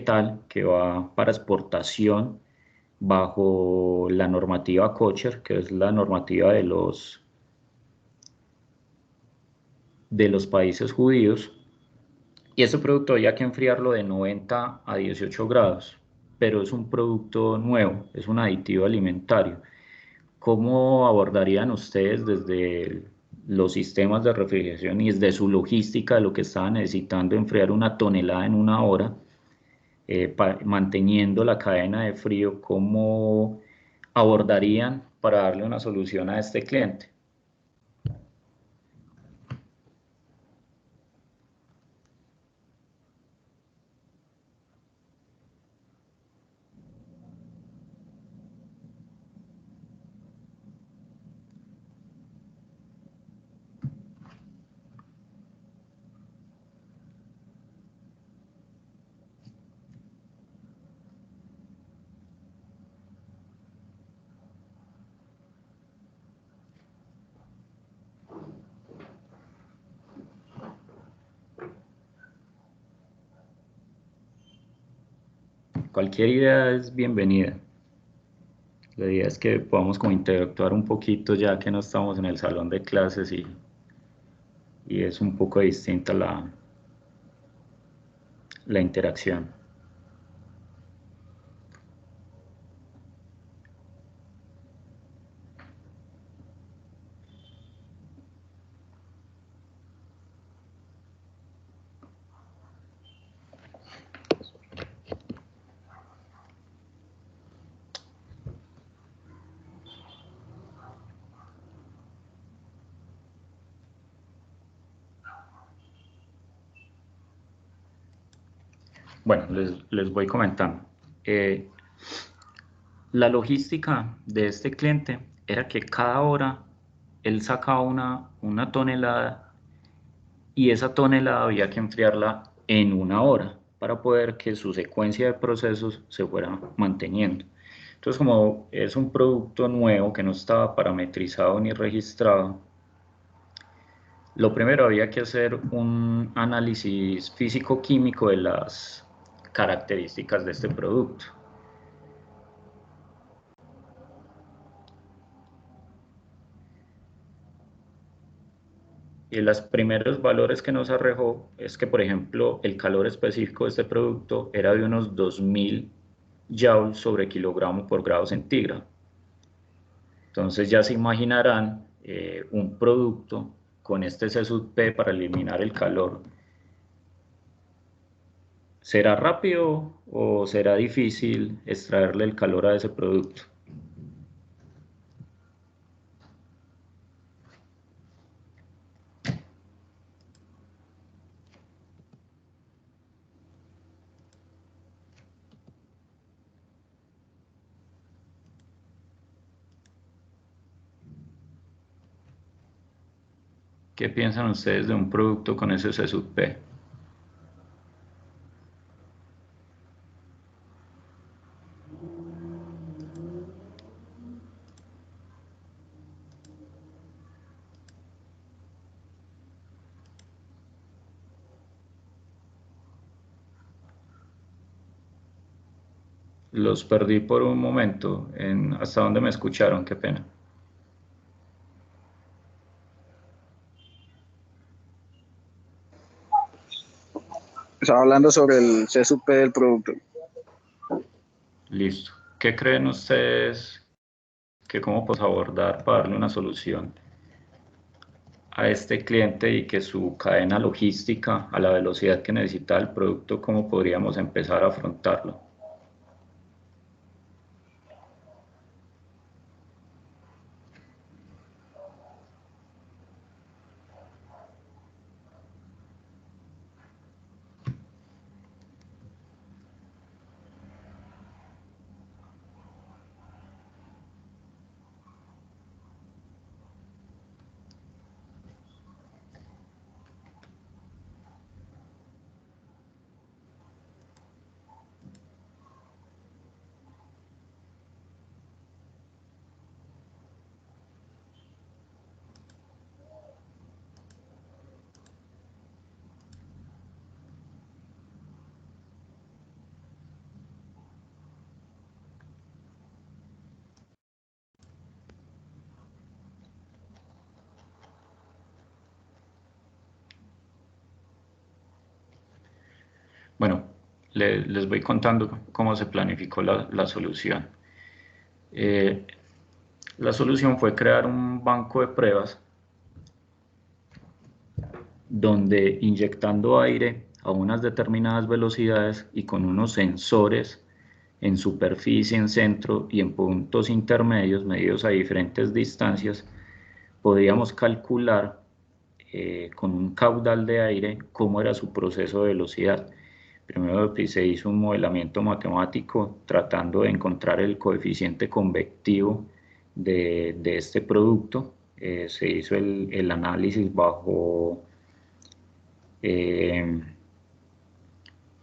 vegetal que va para exportación bajo la normativa kosher, que es la normativa de los países judíos. Y este producto había que enfriarlo de 90 a 18 grados, pero es un producto nuevo, es un aditivo alimentario. ¿Cómo abordarían ustedes desde los sistemas de refrigeración y desde su logística de lo que estaban necesitando enfriar una tonelada en una hora, manteniendo la cadena de frío? ¿Cómo abordarían para darle una solución a este cliente? Cualquier idea es bienvenida. La idea es que podamos como interactuar un poquito ya que no estamos en el salón de clases y es un poco distinta la interacción. Bueno, les voy comentando. Eh, la logística de este cliente era que cada hora él sacaba una tonelada y esa tonelada había que enfriarla en una hora para poder que su secuencia de procesos se fuera manteniendo. Entonces, como es un producto nuevo que no estaba parametrizado ni registrado, lo primero había que hacer un análisis físico-químico de las características de este producto. Y los primeros valores que nos arrojó es que, por ejemplo, el calor específico de este producto era de unos 2000 joules sobre kilogramo por grado centígrado. Entonces ya se imaginarán un producto con este C sub P para eliminar el calor. ¿Será rápido o será difícil extraerle el calor a ese producto? ¿Qué piensan ustedes de un producto con ese C sub P? Los perdí por un momento. ¿Hasta dónde me escucharon? Qué pena. Estaba hablando sobre el CSUP del producto. Listo. ¿Qué creen ustedes que cómo podemos abordar para darle una solución a este cliente y que su cadena logística a la velocidad que necesita el producto, cómo podríamos empezar a afrontarlo? Bueno, les voy contando cómo se planificó la solución. Eh, la solución fue crear un banco de pruebas donde inyectando aire a unas determinadas velocidades y con unos sensores en superficie, en centro y en puntos intermedios medidos a diferentes distancias, podíamos calcular con un caudal de aire cómo era su proceso de velocidad. Primero se hizo un modelamiento matemático tratando de encontrar el coeficiente convectivo de este producto. Se hizo el análisis bajo eh,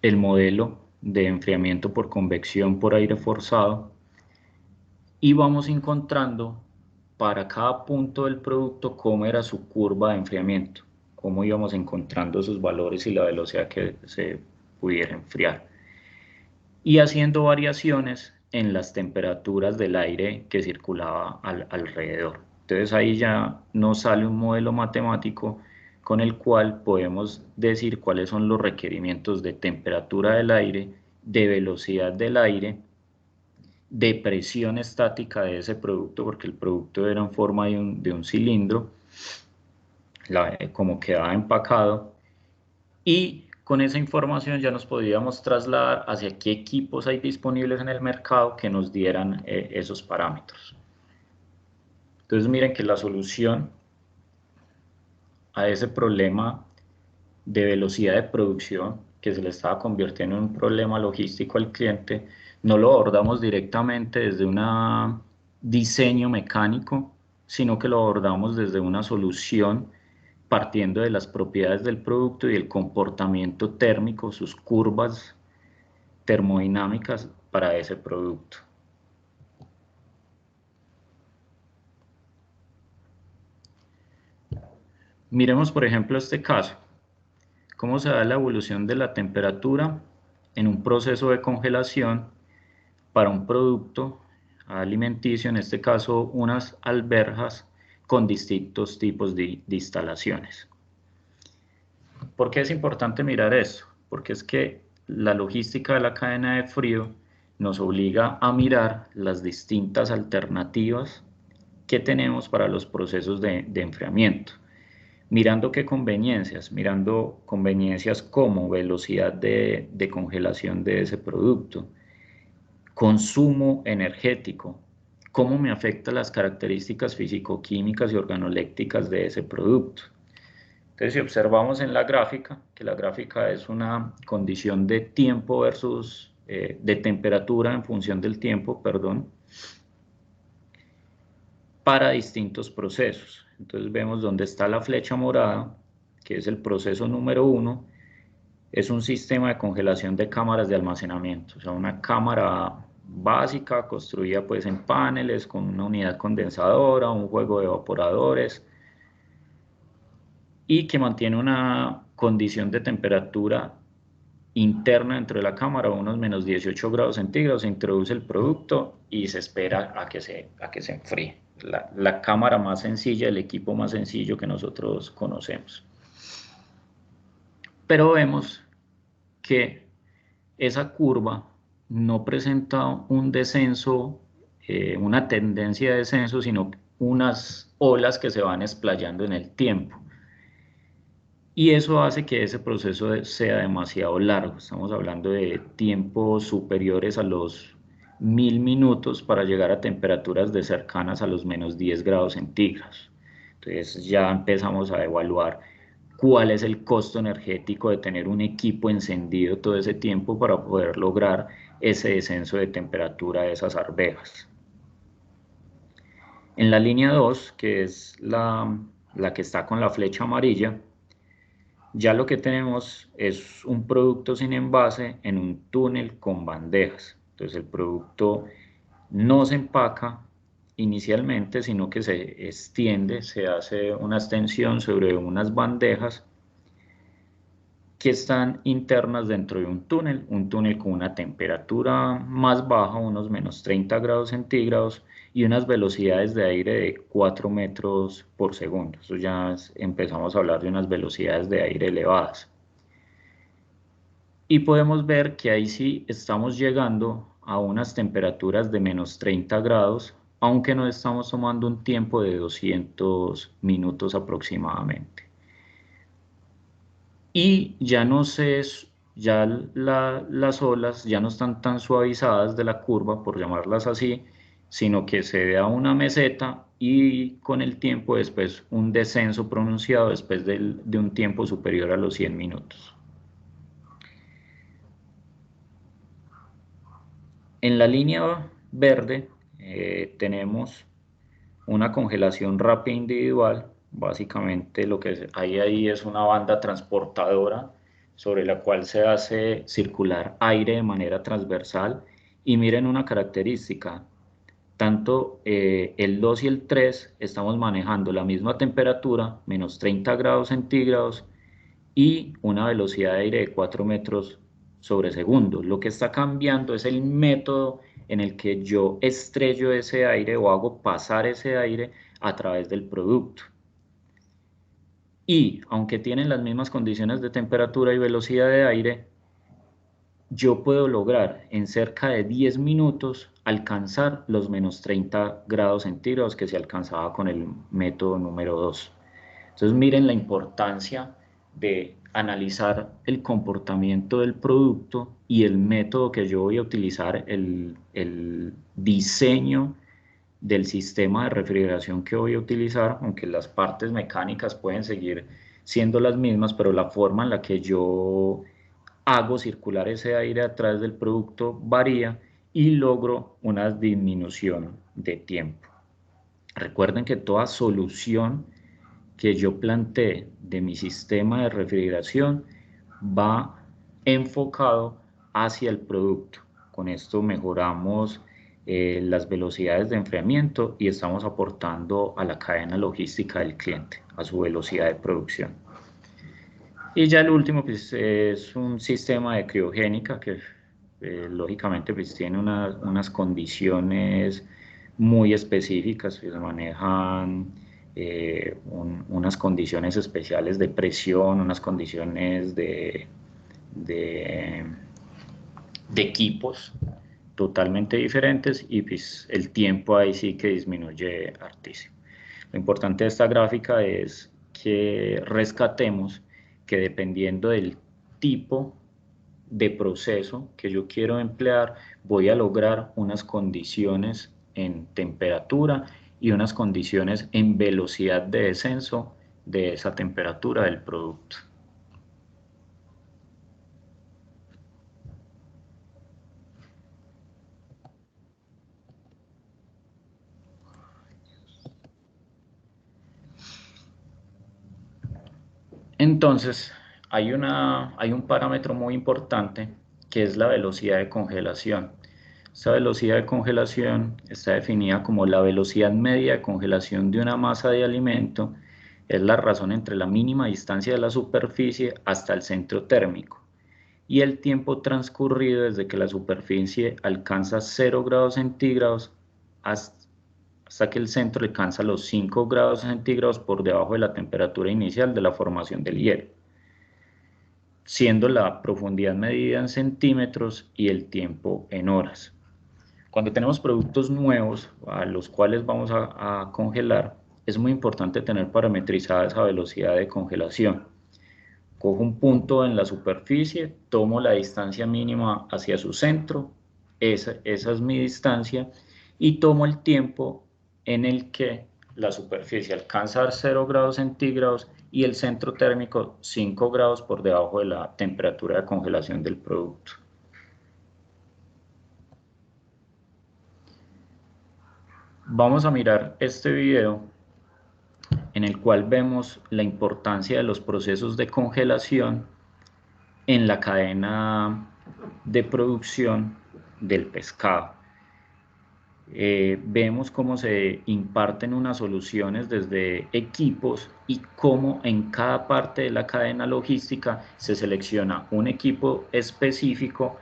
el modelo de enfriamiento por convección por aire forzado y vamos encontrando para cada punto del producto cómo era su curva de enfriamiento, cómo íbamos encontrando esos valores y la velocidad que se pudiera enfriar. Y haciendo variaciones en las temperaturas del aire que circulaba alrededor. Entonces ahí ya nos sale un modelo matemático con el cual podemos decir cuáles son los requerimientos de temperatura del aire, de velocidad del aire, de presión estática de ese producto, porque el producto era en forma de un cilindro, como quedaba empacado, y con esa información ya nos podíamos trasladar hacia qué equipos hay disponibles en el mercado que nos dieran esos parámetros. Entonces miren que la solución a ese problema de velocidad de producción que se le estaba convirtiendo en un problema logístico al cliente, no lo abordamos directamente desde un diseño mecánico, sino que lo abordamos desde una solución partiendo de las propiedades del producto y el comportamiento térmico, sus curvas termodinámicas para ese producto. Miremos, por ejemplo, este caso. Cómo se da la evolución de la temperatura en un proceso de congelación para un producto alimenticio, en este caso unas alberjas con distintos tipos de instalaciones. ¿Por qué es importante mirar esto? Porque es que la logística de la cadena de frío nos obliga a mirar las distintas alternativas que tenemos para los procesos de enfriamiento. Mirando qué conveniencias, mirando conveniencias como velocidad de congelación de ese producto, consumo energético, cómo me afecta las características físico-químicas y organoléctricas de ese producto. Entonces, si observamos en la gráfica, que la gráfica es una condición de tiempo versus de temperatura en función del tiempo, perdón, para distintos procesos. Entonces vemos dónde está la flecha morada, que es el proceso número 1, es un sistema de congelación de cámaras de almacenamiento, o sea, una cámara básica construida pues en paneles con una unidad condensadora, un juego de evaporadores y que mantiene una condición de temperatura interna dentro de la cámara, unos menos 18 grados centígrados, se introduce el producto y se espera a que se enfríe. La cámara más sencilla, el equipo más sencillo que nosotros conocemos. Pero vemos que esa curva no presenta un descenso, una tendencia de descenso, sino unas olas que se van explayando en el tiempo. Y eso hace que ese proceso sea demasiado largo. Estamos hablando de tiempos superiores a los 1000 minutos para llegar a temperaturas de cercanas a los menos 10 grados centígrados. Entonces ya empezamos a evaluar cuál es el costo energético de tener un equipo encendido todo ese tiempo para poder lograr ese descenso de temperatura de esas arvejas. En la línea 2, que es la que está con la flecha amarilla, ya lo que tenemos es un producto sin envase en un túnel con bandejas. Entonces el producto no se empaca inicialmente, sino que se extiende, se hace una extensión sobre unas bandejas que están internas dentro de un túnel con una temperatura más baja, unos menos 30 grados centígrados, y unas velocidades de aire de 4 metros por segundo. Eso ya empezamos a hablar de unas velocidades de aire elevadas. Y podemos ver que ahí sí estamos llegando a unas temperaturas de menos 30 grados, aunque no estamos tomando un tiempo de 200 minutos aproximadamente. Y ya no sé, ya las olas ya no están tan suavizadas de la curva, por llamarlas así, sino que se da una meseta y con el tiempo después un descenso pronunciado después de un tiempo superior a los 100 minutos. En la línea verde tenemos una congelación rápida individual. Básicamente lo que hay ahí es una banda transportadora sobre la cual se hace circular aire de manera transversal. Y miren una característica, tanto el 2 y el 3 estamos manejando la misma temperatura, menos 30 grados centígrados, y una velocidad de aire de 4 metros sobre segundo. Lo que está cambiando es el método en el que yo estrello ese aire o hago pasar ese aire a través del producto. Y aunque tienen las mismas condiciones de temperatura y velocidad de aire, yo puedo lograr en cerca de 10 minutos alcanzar los menos 30 grados centígrados que se alcanzaba con el método número 2. Entonces miren la importancia de analizar el comportamiento del producto y el método que yo voy a utilizar, el diseño del sistema de refrigeración que voy a utilizar, aunque las partes mecánicas pueden seguir siendo las mismas, pero la forma en la que yo hago circular ese aire a través del producto varía y logro una disminución de tiempo. Recuerden que toda solución que yo plantee de mi sistema de refrigeración va enfocado hacia el producto. Con esto mejoramos las velocidades de enfriamiento y estamos aportando a la cadena logística del cliente, a su velocidad de producción. Y ya el último pues, es un sistema de criogénica que lógicamente pues, tiene unas condiciones muy específicas, que se manejan unas condiciones especiales de presión, unas condiciones de, de equipos totalmente diferentes y pues el tiempo ahí sí que disminuye hartísimo. Lo importante de esta gráfica es que rescatemos que dependiendo del tipo de proceso que yo quiero emplear, voy a lograr unas condiciones en temperatura y unas condiciones en velocidad de descenso de esa temperatura del producto. Entonces, hay un parámetro muy importante que es la velocidad de congelación. Esta velocidad de congelación está definida como la velocidad media de congelación de una masa de alimento. Es la razón entre la mínima distancia de la superficie hasta el centro térmico y el tiempo transcurrido desde que la superficie alcanza 0 grados centígrados hasta que el centro alcanza los 5 grados centígrados por debajo de la temperatura inicial de la formación del hielo, siendo la profundidad medida en centímetros y el tiempo en horas. Cuando tenemos productos nuevos a los cuales vamos a congelar, es muy importante tener parametrizada esa velocidad de congelación. Cojo un punto en la superficie, tomo la distancia mínima hacia su centro, esa es mi distancia, y tomo el tiempo en el que la superficie alcanza a 0 grados centígrados y el centro térmico 5 grados por debajo de la temperatura de congelación del producto. Vamos a mirar este video en el cual vemos la importancia de los procesos de congelación en la cadena de producción del pescado. Vemos cómo se imparten unas soluciones desde equipos y cómo en cada parte de la cadena logística se selecciona un equipo específico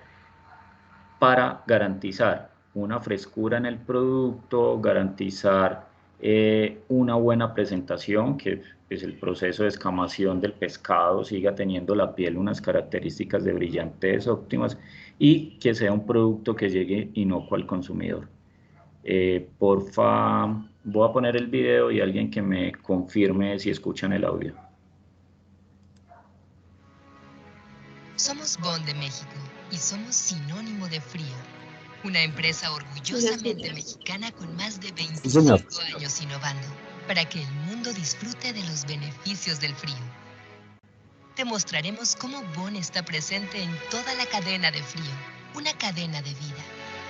para garantizar una frescura en el producto, garantizar una buena presentación, que pues, el proceso de escamación del pescado siga teniendo la piel unas características de brillantez óptimas y que sea un producto que llegue inocuo al consumidor. Porfa, voy a poner el video y alguien que me confirme si escuchan el audio. Somos Bond de México y somos sinónimo de frío. Una empresa orgullosamente mexicana con más de 25 años innovando para que el mundo disfrute de los beneficios del frío. Te mostraremos cómo Bond está presente en toda la cadena de frío, una cadena de vida,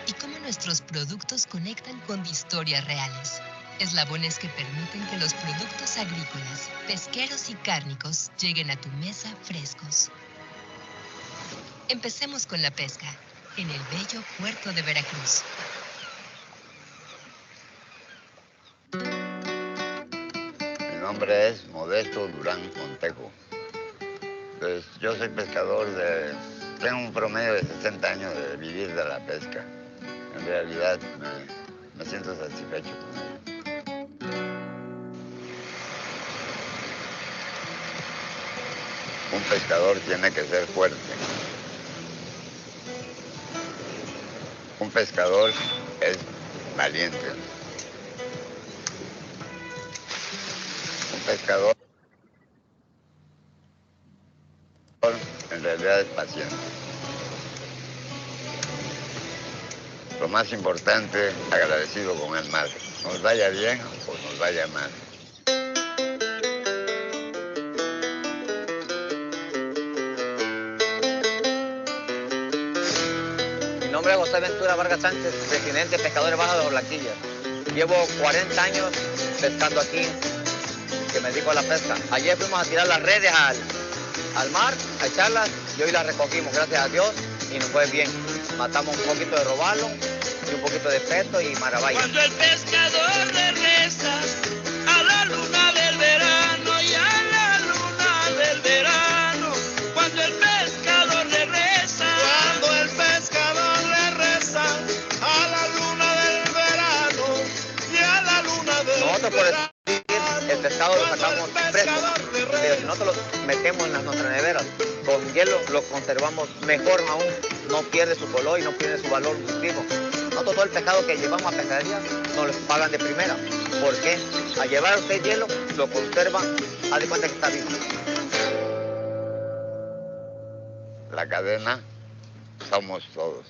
y cómo nuestros productos conectan con historias reales. Eslabones que permiten que los productos agrícolas, pesqueros y cárnicos lleguen a tu mesa frescos. Empecemos con la pesca, en el bello puerto de Veracruz. Mi nombre es Modesto Durán Montejo. Pues yo soy pescador tengo un promedio de 60 años de vivir de la pesca. En realidad me siento satisfecho con ello. Un pescador tiene que ser fuerte. Un pescador es valiente. Un pescador en realidad es paciente. Lo más importante, agradecido con el mar. Nos vaya bien o nos vaya mal. Mi nombre es José Ventura Vargas Sánchez, presidente de Pescadores Bajos de Orlaquilla. Llevo 40 años pescando aquí, que me dedico a la pesca. Ayer fuimos a tirar las redes al mar, a echarlas, y hoy las recogimos, gracias a Dios, y nos fue bien. Matamos un poquito de robalo, y un poquito de peto y marabaya. Cuando el pescador le reza a la luna del verano y a la luna del verano, cuando el pescador le reza, cuando el pescador le reza a la luna del verano y a la luna del Nosotros por verano. el pescado lo sacamos fresco, pero si nosotros lo metemos en nuestras neveras, con hielo lo conservamos mejor aún, no pierde su color y no pierde su valor nutritivo. Nosotros todo el pescado que llevamos a pescadería nos lo pagan de primera. ¿Por qué? Al llevar usted hielo, lo conservan, haz de cuenta que está vivo. La cadena somos todos.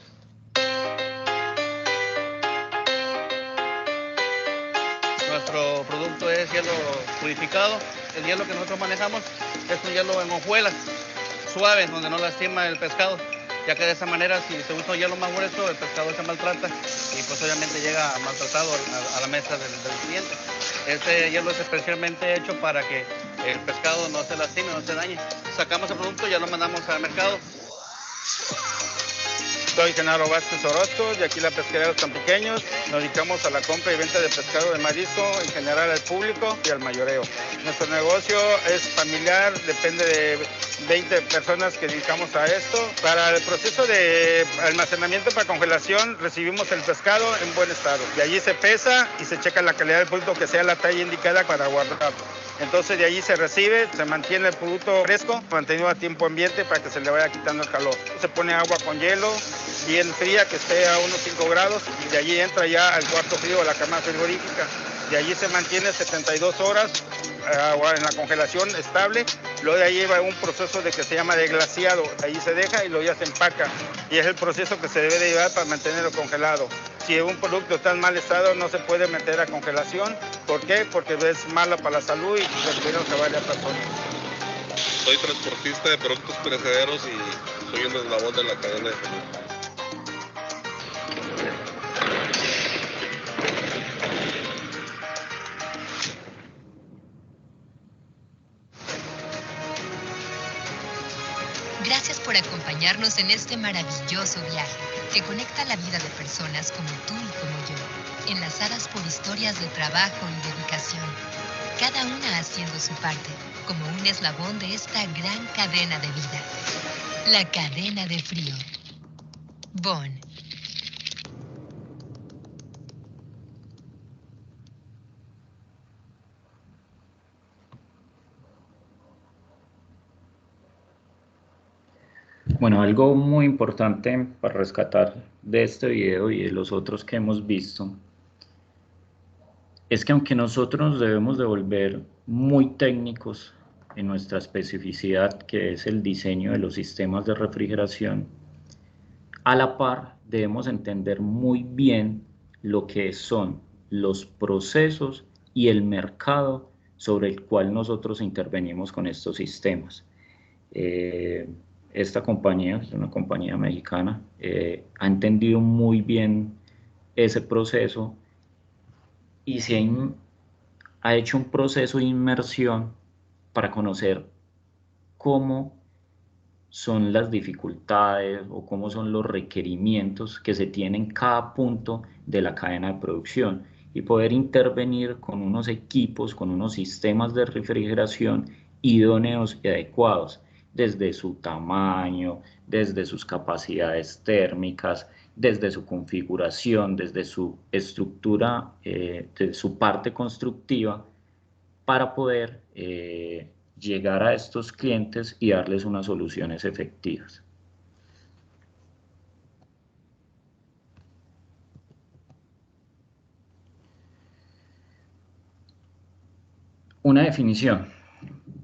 Nuestro producto es hielo purificado. El hielo que nosotros manejamos es un hielo en hojuelas, suave, donde no lastima el pescado, ya que de esa manera, si se usa un hielo más grueso, el pescado se maltrata y pues obviamente llega maltratado a la mesa del cliente. Este hielo es especialmente hecho para que el pescado no se lastime, no se dañe. Sacamos el producto y ya lo mandamos al mercado. Soy Genaro Vázquez Orozco, de aquí la pesquería de los Campiqueños. Nos dedicamos a la compra y venta de pescado de marisco en general al público y al mayoreo. Nuestro negocio es familiar, depende de 20 personas que dedicamos a esto. Para el proceso de almacenamiento para congelación recibimos el pescado en buen estado. De allí se pesa y se checa la calidad del producto, que sea la talla indicada para guardarlo. Entonces de allí se recibe, se mantiene el producto fresco, mantenido a tiempo ambiente para que se le vaya quitando el calor. Se pone agua con hielo, bien fría, que esté a unos 5 grados, y de allí entra ya al cuarto frío, a la cama frigorífica. De allí se mantiene 72 horas en la congelación estable. Luego de ahí va un proceso de que se llama deglaciado. Allí se deja y luego ya se empaca. Y es el proceso que se debe de llevar para mantenerlo congelado. Si un producto está en mal estado, no se puede meter a congelación. ¿Por qué? Porque es mala para la salud y se a varias personas. Soy transportista de productos perecederos y soy un eslabón de la cadena de frío. Gracias por acompañarnos en este maravilloso viaje que conecta la vida de personas como tú y como yo, enlazadas por historias de trabajo y dedicación, cada una haciendo su parte, como un eslabón de esta gran cadena de vida. La cadena de frío. Bond. Bueno, algo muy importante para rescatar de este video y de los otros que hemos visto es que aunque nosotros nos debemos de volver muy técnicos en nuestra especificidad, que es el diseño de los sistemas de refrigeración, a la par debemos entender muy bien lo que son los procesos y el mercado sobre el cual nosotros intervenimos con estos sistemas. Esta compañía, es una compañía mexicana, ha entendido muy bien ese proceso y ha hecho un proceso de inmersión para conocer cómo son las dificultades o cómo son los requerimientos que se tienen en cada punto de la cadena de producción y poder intervenir con unos equipos, con unos sistemas de refrigeración idóneos y adecuados, desde su tamaño, desde sus capacidades térmicas, desde su configuración, desde su estructura, de su parte constructiva, para poder llegar a estos clientes y darles unas soluciones efectivas. Una definición: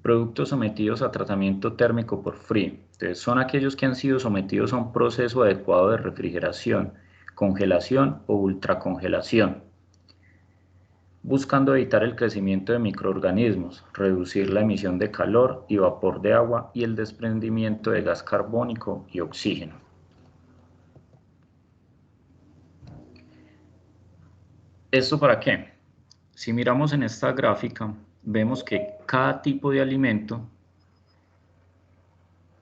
productos sometidos a tratamiento térmico por frío. Entonces, son aquellos que han sido sometidos a un proceso adecuado de refrigeración, congelación o ultracongelación, buscando evitar el crecimiento de microorganismos, reducir la emisión de calor y vapor de agua y el desprendimiento de gas carbónico y oxígeno. ¿Esto para qué? Si miramos en esta gráfica, vemos que cada tipo de alimento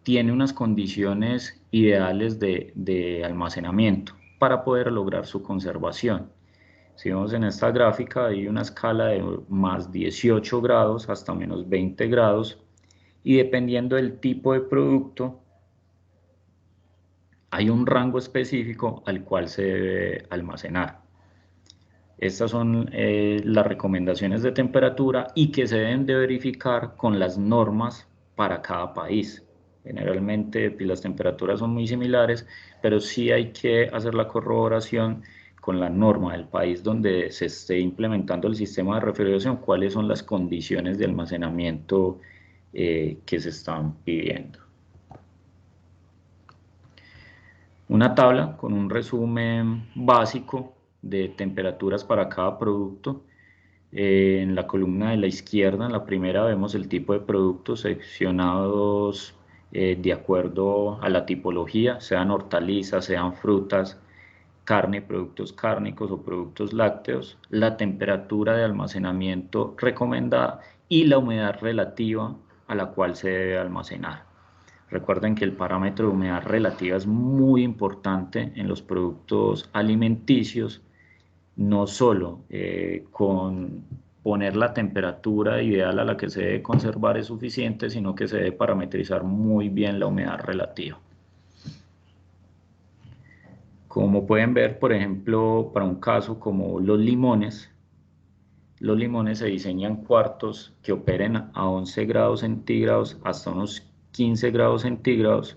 tiene unas condiciones ideales de almacenamiento para poder lograr su conservación. Si vemos en esta gráfica, hay una escala de más 18 grados hasta menos 20 grados, y dependiendo del tipo de producto, hay un rango específico al cual se debe almacenar. Estas son las recomendaciones de temperatura y que se deben de verificar con las normas para cada país. Generalmente pues, las temperaturas son muy similares, pero sí hay que hacer la corroboración con la norma del país donde se esté implementando el sistema de refrigeración, cuáles son las condiciones de almacenamiento que se están pidiendo. Una tabla con un resumen básico de temperaturas para cada producto. En la columna de la izquierda, en la primera, vemos el tipo de productos seccionados de acuerdo a la tipología, sean hortalizas, sean frutas, carne, productos cárnicos o productos lácteos, la temperatura de almacenamiento recomendada y la humedad relativa a la cual se debe almacenar. Recuerden que el parámetro de humedad relativa es muy importante en los productos alimenticios, no solo con poner la temperatura ideal a la que se debe conservar es suficiente, sino que se debe parametrizar muy bien la humedad relativa. Como pueden ver, por ejemplo, para un caso como los limones se diseñan cuartos que operen a 11 grados centígrados hasta unos 15 grados centígrados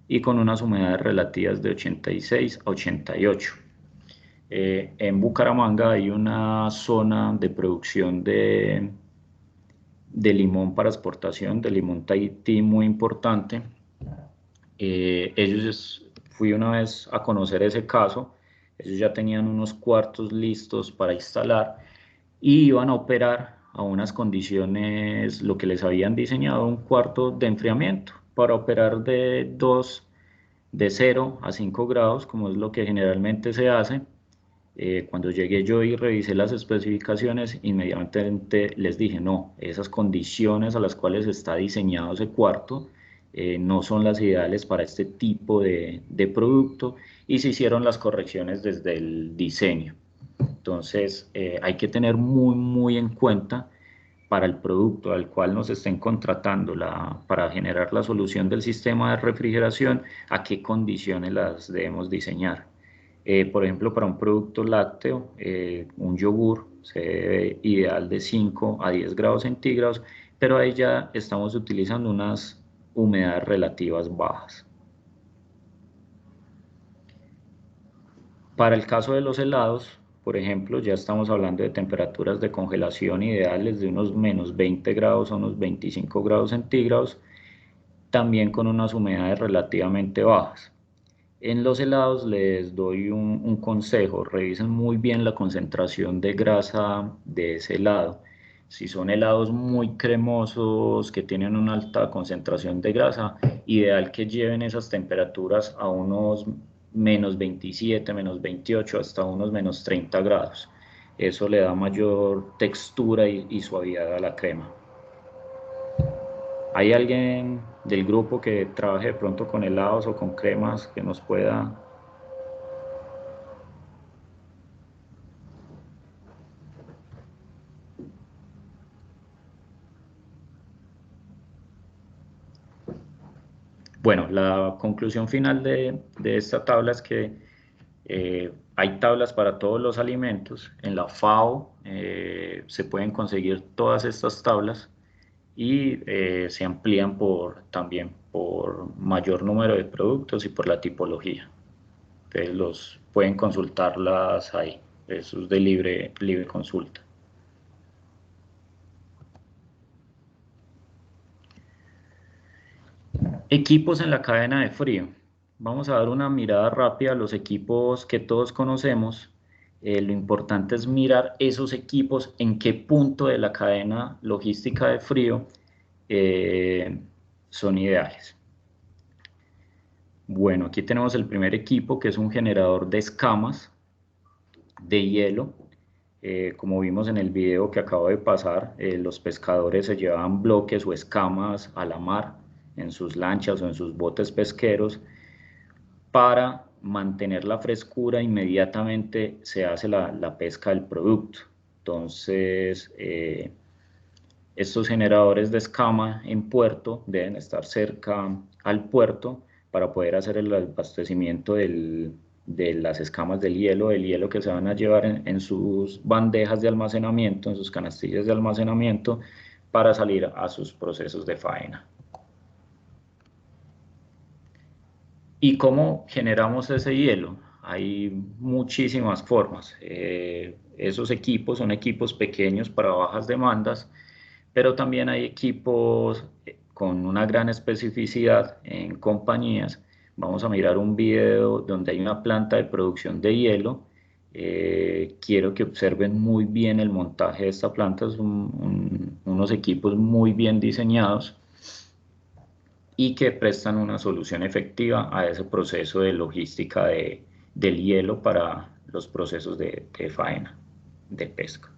y con unas humedades relativas de 86 a 88. En Bucaramanga hay una zona de producción de limón para exportación, de limón Tahití muy importante. Fui una vez a conocer ese caso, ellos ya tenían unos cuartos listos para instalar y iban a operar a unas condiciones, lo que les habían diseñado, un cuarto de enfriamiento para operar de 0 a 5 grados, como es lo que generalmente se hace. Cuando llegué yo y revisé las especificaciones, inmediatamente les dije, no, esas condiciones a las cuales está diseñado ese cuarto no son las ideales para este tipo de producto, y se hicieron las correcciones desde el diseño. Entonces hay que tener muy en cuenta para el producto al cual nos estén contratando para generar la solución del sistema de refrigeración, a qué condiciones las debemos diseñar. Por ejemplo, para un producto lácteo, un yogur, se debe ideal de 5 a 10 grados centígrados, pero ahí ya estamos utilizando unas humedades relativas bajas. Para el caso de los helados, por ejemplo, ya estamos hablando de temperaturas de congelación ideales de unos menos 20 grados a unos 25 grados centígrados, también con unas humedades relativamente bajas. En los helados les doy un consejo: revisen muy bien la concentración de grasa de ese helado. Si son helados muy cremosos que tienen una alta concentración de grasa, ideal que lleven esas temperaturas a unos menos 27, menos 28, hasta unos menos 30 grados. Eso le da mayor textura y suavidad a la crema. ¿Hay alguien del grupo que trabaje de pronto con helados o con cremas que nos pueda? Bueno, la conclusión final de esta tabla es que hay tablas para todos los alimentos. En la FAO se pueden conseguir todas estas tablas y se amplían también por mayor número de productos y por la tipología. Entonces pueden consultarlas ahí. Eso es de libre consulta. Equipos en la cadena de frío. Vamos a dar una mirada rápida a los equipos que todos conocemos. Lo importante es mirar esos equipos en qué punto de la cadena logística de frío son ideales. Bueno, aquí tenemos el primer equipo, que es un generador de escamas de hielo. Como vimos en el video que acabo de pasar, los pescadores se llevaban bloques o escamas a la mar en sus lanchas o en sus botes pesqueros. Para mantener la frescura, inmediatamente se hace la pesca del producto. Entonces, estos generadores de escama en puerto deben estar cerca al puerto para poder hacer el abastecimiento de las escamas del hielo que se van a llevar en sus bandejas de almacenamiento, en sus canastillas de almacenamiento, para salir a sus procesos de faena. ¿Y cómo generamos ese hielo? Hay muchísimas formas. Esos equipos son equipos pequeños para bajas demandas, pero también hay equipos con una gran especificidad en compañías. Vamos a mirar un video donde hay una planta de producción de hielo. Quiero que observen muy bien el montaje de esta planta. Son unos equipos muy bien diseñados y que prestan una solución efectiva a ese proceso de logística del hielo para los procesos de faena, de pesca.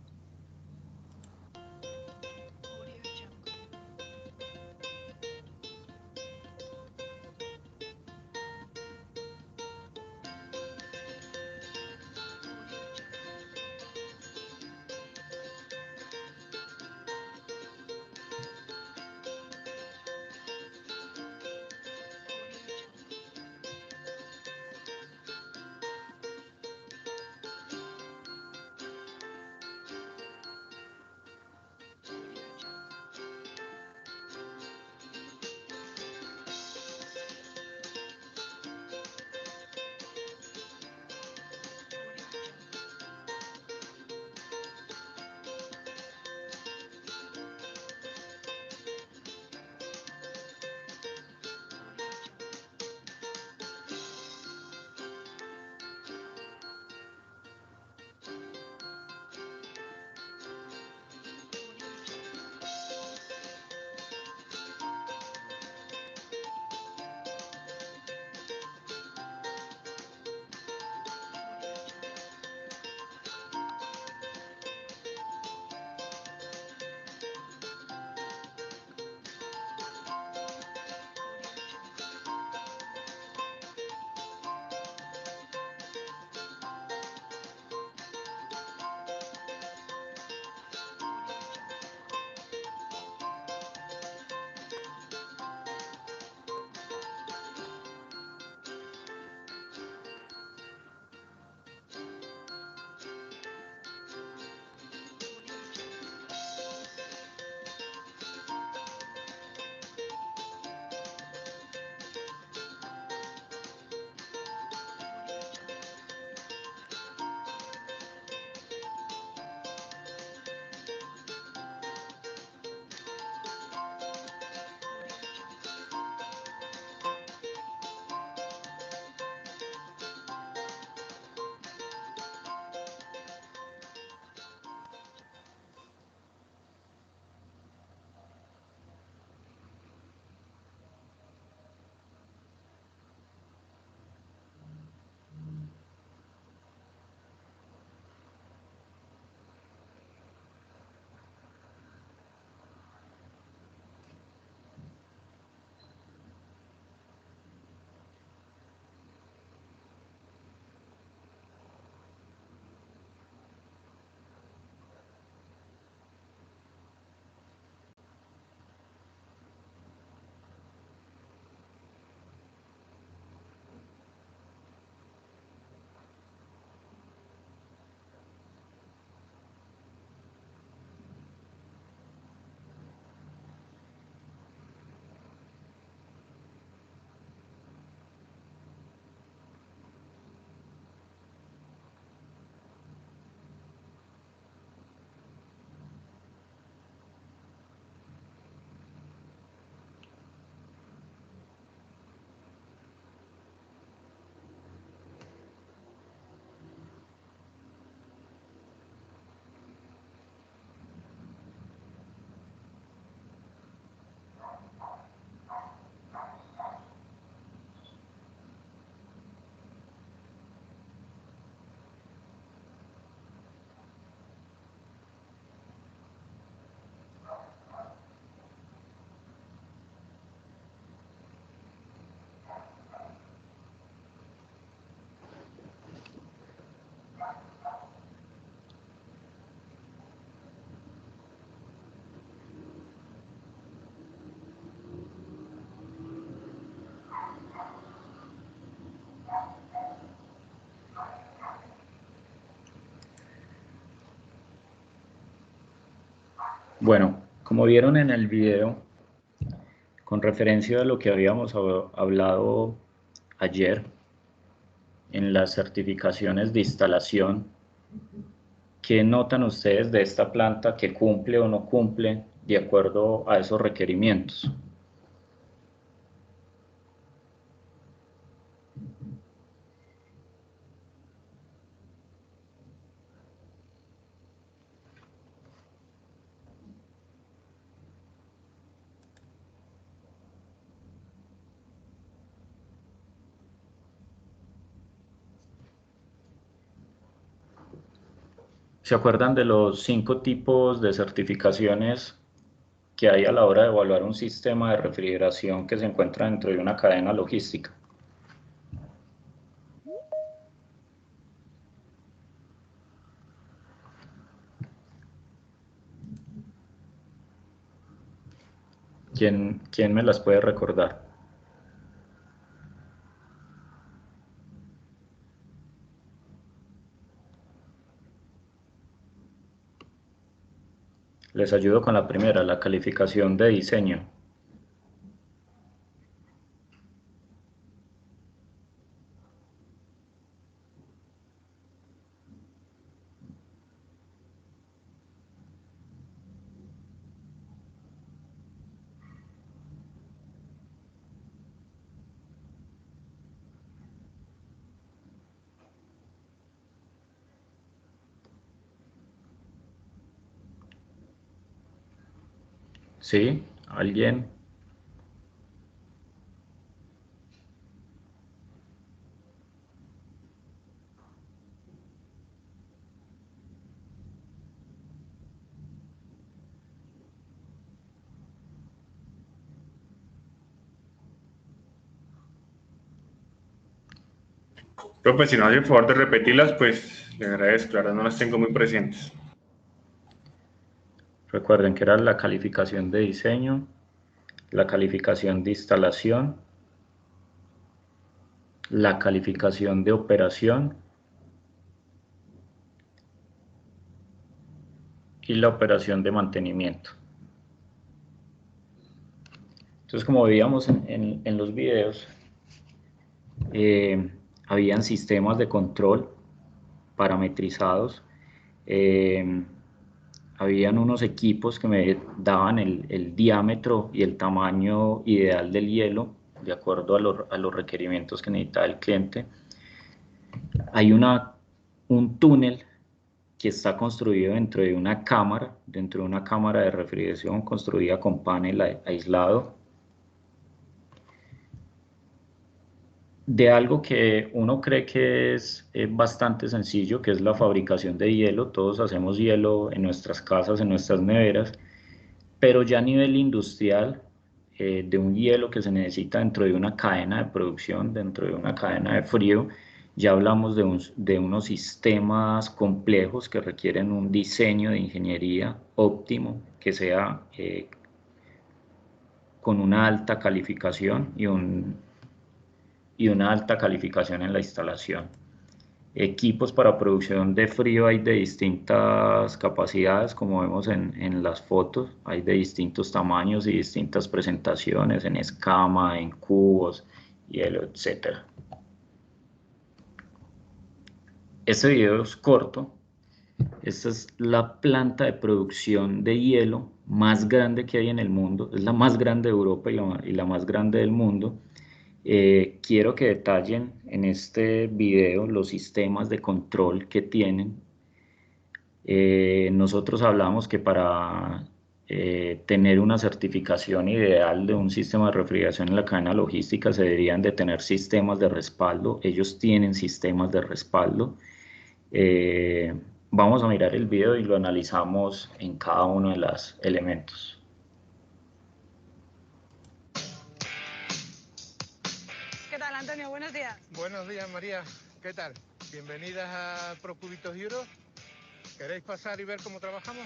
Bueno, como vieron en el video, con referencia a lo que habíamos hablado ayer en las certificaciones de instalación, ¿qué notan ustedes de esta planta que cumple o no cumple de acuerdo a esos requerimientos? ¿Se acuerdan de los 5 tipos de certificaciones que hay a la hora de evaluar un sistema de refrigeración que se encuentra dentro de una cadena logística? ¿Quién me las puede recordar? Les ayudo con la primera, la calificación de diseño. ¿Sí? ¿Alguien? Profe, si no hace el favor de repetirlas, pues le agradezco, la verdad no las tengo muy presentes. Recuerden que era la calificación de diseño, la calificación de instalación, la calificación de operación y la operación de mantenimiento. Entonces, como veíamos en los videos, habían sistemas de control parametrizados, habían unos equipos que me daban el diámetro y el tamaño ideal del hielo de acuerdo a los requerimientos que necesitaba el cliente. Hay un túnel que está construido dentro de una cámara de refrigeración construida con panel aislado, de algo que uno cree que es bastante sencillo, que es la fabricación de hielo. Todos hacemos hielo en nuestras casas, en nuestras neveras, pero ya a nivel industrial, de un hielo que se necesita dentro de una cadena de producción, dentro de una cadena de frío, ya hablamos de unos sistemas complejos que requieren un diseño de ingeniería óptimo, que sea con una alta calificación y una alta calificación en la instalación. Equipos para producción de frío hay de distintas capacidades, como vemos en las fotos, hay de distintos tamaños y distintas presentaciones, en escama, en cubos, hielo, etc. Este video es corto. Esta es la planta de producción de hielo más grande que hay en el mundo, es la más grande de Europa y la más grande del mundo. Quiero que detallen en este video los sistemas de control que tienen. Nosotros hablamos que para tener una certificación ideal de un sistema de refrigeración en la cadena logística se deberían de tener sistemas de respaldo. Ellos tienen sistemas de respaldo. Vamos a mirar el video y lo analizamos en cada uno de los elementos. ¿Qué tal, Antonio? Buenos días. Buenos días, María. ¿Qué tal? Bienvenidas a ProCubitos Euro. ¿Queréis pasar y ver cómo trabajamos?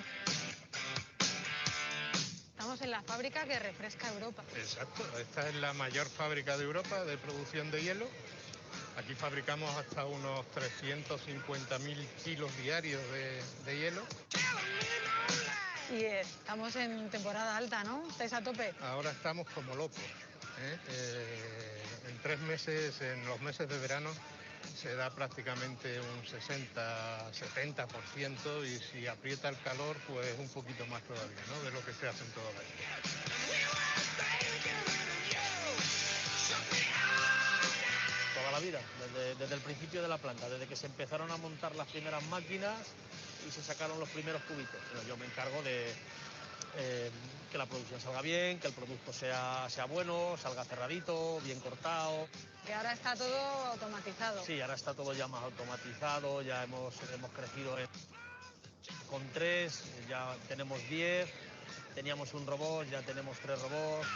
Estamos en la fábrica que refresca Europa. Exacto. Esta es la mayor fábrica de Europa de producción de hielo. Aquí fabricamos hasta unos 350.000 kilos diarios de hielo. Y estamos en temporada alta, ¿no? ¿Estáis a tope? Ahora estamos como locos. En 3 meses, en los meses de verano, se da prácticamente un 60-70% y si aprieta el calor, pues un poquito más todavía, ¿no? De lo que se hace en todo el año. Toda la vida, desde el principio de la planta, desde que se empezaron a montar las primeras máquinas y se sacaron los primeros cubitos. Pero yo me encargo de que la producción salga bien, que el producto sea bueno, salga cerradito, bien cortado. Que ahora está todo automatizado. Sí, ahora está todo ya más automatizado, ya hemos crecido con 3, ya tenemos 10, teníamos un robot, ya tenemos 3 robots.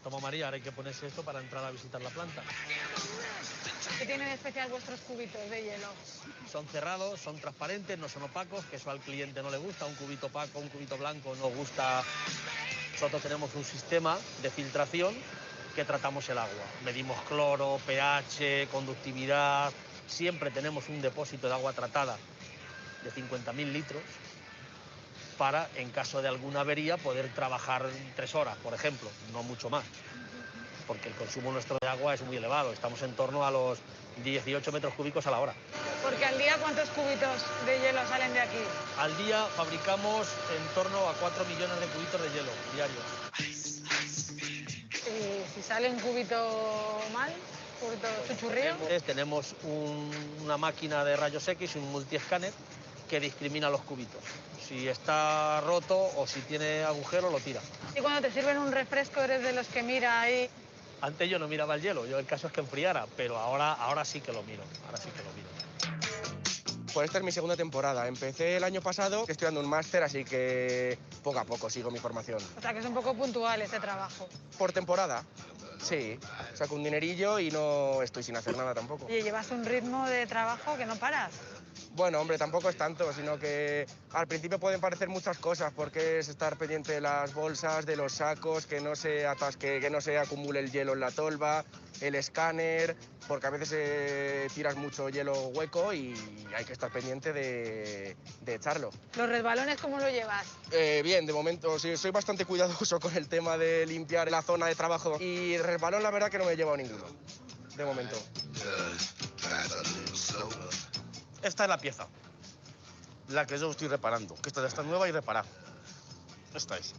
Toma María, ahora hay que ponerse esto para entrar a visitar la planta. ¿Qué tienen de especial vuestros cubitos de hielo? Son cerrados, son transparentes, no son opacos, que eso al cliente no le gusta. Un cubito opaco, un cubito blanco no gusta. Nosotros tenemos un sistema de filtración que tratamos el agua. Medimos cloro, pH, conductividad. Siempre tenemos un depósito de agua tratada de 50.000 litros para, en caso de alguna avería, poder trabajar 3 horas, por ejemplo, no mucho más. Porque el consumo nuestro de agua es muy elevado. Estamos en torno a los 18 metros cúbicos a la hora. Porque al día, ¿cuántos cubitos de hielo salen de aquí? Al día fabricamos en torno a 4 millones de cubitos de hielo diarios. Y si sale un cubito mal, un cubito chuchurrío. Tenemos una máquina de rayos X, un multiescáner, que discrimina los cubitos. Si está roto o si tiene agujero, lo tira. Y cuando te sirven un refresco, eres de los que mira ahí. Antes yo no miraba el hielo, el caso es que enfriara, pero ahora sí que lo miro, Pues esta es mi segunda temporada. Empecé el año pasado estudiando un máster, así que poco a poco sigo mi formación. O sea, que es un poco puntual este trabajo. Por temporada, sí. Saco un dinerillo y no estoy sin hacer nada tampoco. Oye, llevas un ritmo de trabajo que no paras. Bueno, hombre, tampoco es tanto, sino que al principio pueden parecer muchas cosas, porque es estar pendiente de las bolsas, de los sacos, que no se atasque, que no se acumule el hielo en la tolva, el escáner, porque a veces tiras mucho hielo hueco y hay que estar pendiente de echarlo. ¿Los resbalones cómo lo llevas? Bien, de momento sí, soy bastante cuidadoso con el tema de limpiar la zona de trabajo y el resbalón la verdad que no me he llevado ninguno, de momento. Esta es la pieza, la que yo estoy reparando, que esta ya está nueva y reparada. Esta es.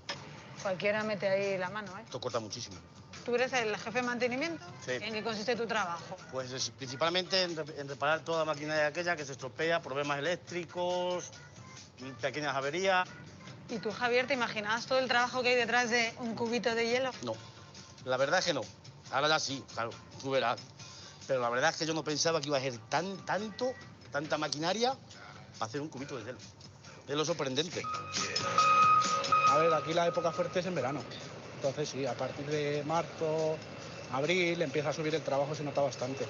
Cualquiera mete ahí la mano, ¿eh? Esto corta muchísimo. ¿Tú eres el jefe de mantenimiento? Sí. ¿En qué consiste tu trabajo? Pues es principalmente en reparar toda la maquinaria aquella que se estropea, problemas eléctricos, pequeñas averías. ¿Y tú, Javier, te imaginabas todo el trabajo que hay detrás de un cubito de hielo? No, la verdad es que no. Ahora ya sí, claro, tú verás. Pero la verdad es que yo no pensaba que iba a ser tanta maquinaria para hacer un cubito de hielo. Es lo sorprendente. A ver, aquí la época fuerte es en verano. Entonces sí, a partir de marzo, abril, empieza a subir el trabajo, se nota bastante.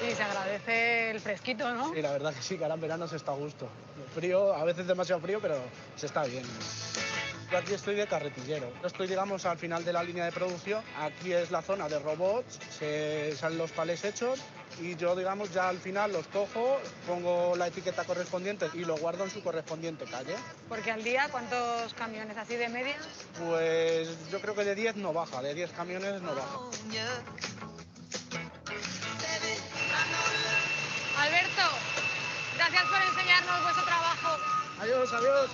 Y se agradece el fresquito, ¿no? Sí, la verdad que sí, que ahora en verano se está a gusto. El frío, a veces demasiado frío, pero se está bien. Yo aquí estoy de carretillero. Estoy, digamos, al final de la línea de producción. Aquí es la zona de robots, se salen los palés hechos y yo, digamos, ya al final los cojo, pongo la etiqueta correspondiente y lo guardo en su correspondiente calle. Porque al día, ¿cuántos camiones así de media? Pues yo creo que de 10 no baja, de 10 camiones no baja. Alberto, gracias por enseñarnos vuestro trabajo. Adiós, adiós.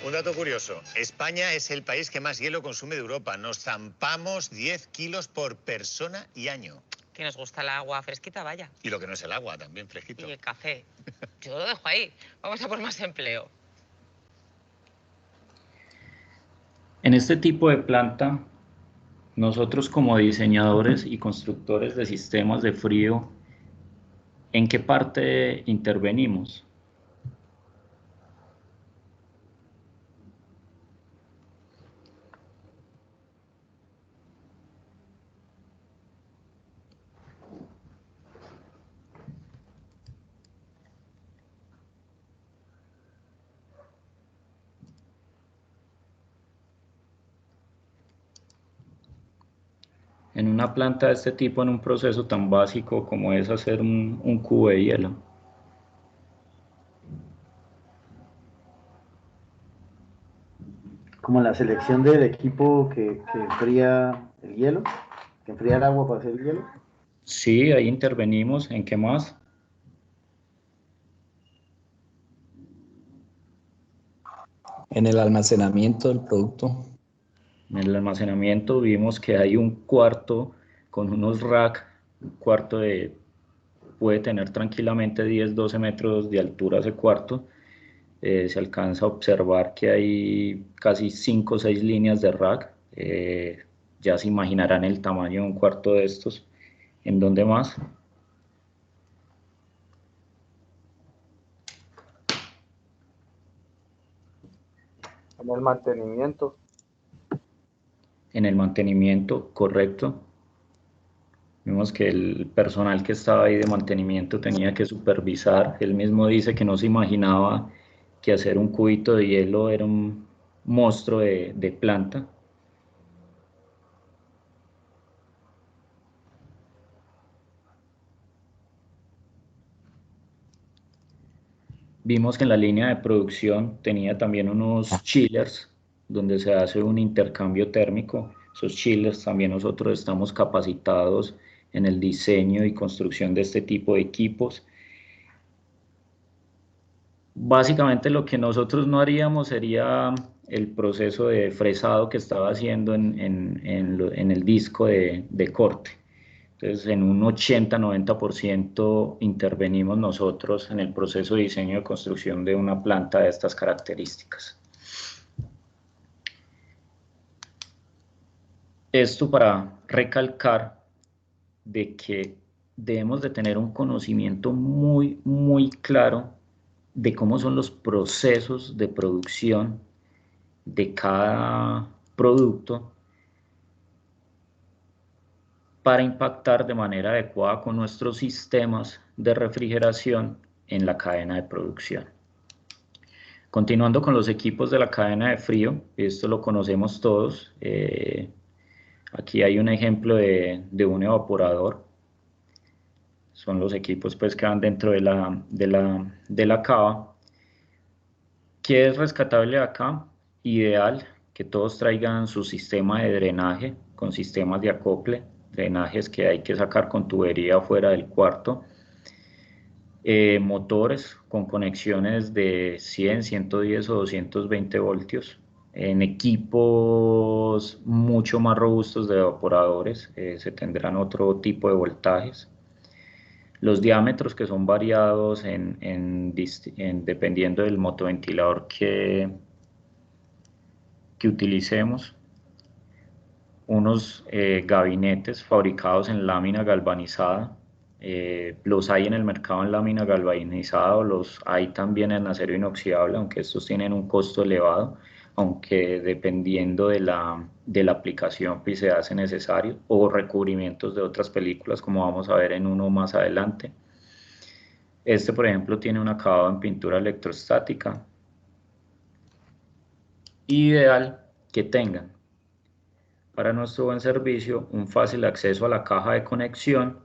Un dato curioso, España es el país que más hielo consume de Europa. Nos zampamos 10 kilos por persona y año. Que nos gusta el agua fresquita, vaya. Y lo que no es el agua, también fresquito. Y el café. Yo lo dejo ahí. Vamos a por más empleo. En este tipo de planta, nosotros como diseñadores y constructores de sistemas de frío, ¿en qué parte intervenimos? en una planta de este tipo, en un proceso tan básico como es hacer un cubo de hielo. Como la selección del equipo que enfría el hielo, que enfría el agua para hacer el hielo. Sí, ahí intervenimos. ¿En qué más? En el almacenamiento del producto. En el almacenamiento vimos que hay un cuarto con unos rack, un cuarto puede tener tranquilamente 10-12 metros de altura ese cuarto. Se alcanza a observar que hay casi 5 o 6 líneas de rack. Ya se imaginarán el tamaño de un cuarto de estos. ¿En dónde más? En el mantenimiento. En el mantenimiento, correcto. Vimos que el personal que estaba ahí de mantenimiento tenía que supervisar. Él mismo dice que no se imaginaba que hacer un cubito de hielo era un monstruo de planta. Vimos que en la línea de producción tenía también unos chillers donde se hace un intercambio térmico. Esos chillers también nosotros estamos capacitados en el diseño y construcción de este tipo de equipos. Básicamente lo que nosotros no haríamos sería el proceso de fresado que estaba haciendo en el disco de corte. Entonces, en un 80-90% intervenimos nosotros en el proceso de diseño y construcción de una planta de estas características. Esto para recalcar de que debemos de tener un conocimiento muy, muy claro de cómo son los procesos de producción de cada producto para impactar de manera adecuada con nuestros sistemas de refrigeración en la cadena de producción. Continuando con los equipos de la cadena de frío, esto lo conocemos todos. Aquí hay un ejemplo de un evaporador. Son los equipos pues, que van dentro de la cava. ¿Qué es rescatable acá? Ideal que todos traigan su sistema de drenaje con sistemas de acople, drenajes que hay que sacar con tubería fuera del cuarto, motores con conexiones de 100, 110 o 220 voltios, en equipos mucho más robustos de evaporadores se tendrán otro tipo de voltajes. Los diámetros que son variados dependiendo del motoventilador que utilicemos. Unos gabinetes fabricados en lámina galvanizada. Los hay en el mercado en lámina galvanizada, los hay también en acero inoxidable, aunque estos tienen un costo elevado, aunque dependiendo de la aplicación pues se hace necesario, o recubrimientos de otras películas como vamos a ver en uno más adelante. Este por ejemplo tiene un acabado en pintura electrostática. Ideal que tengan para nuestro buen servicio un fácil acceso a la caja de conexión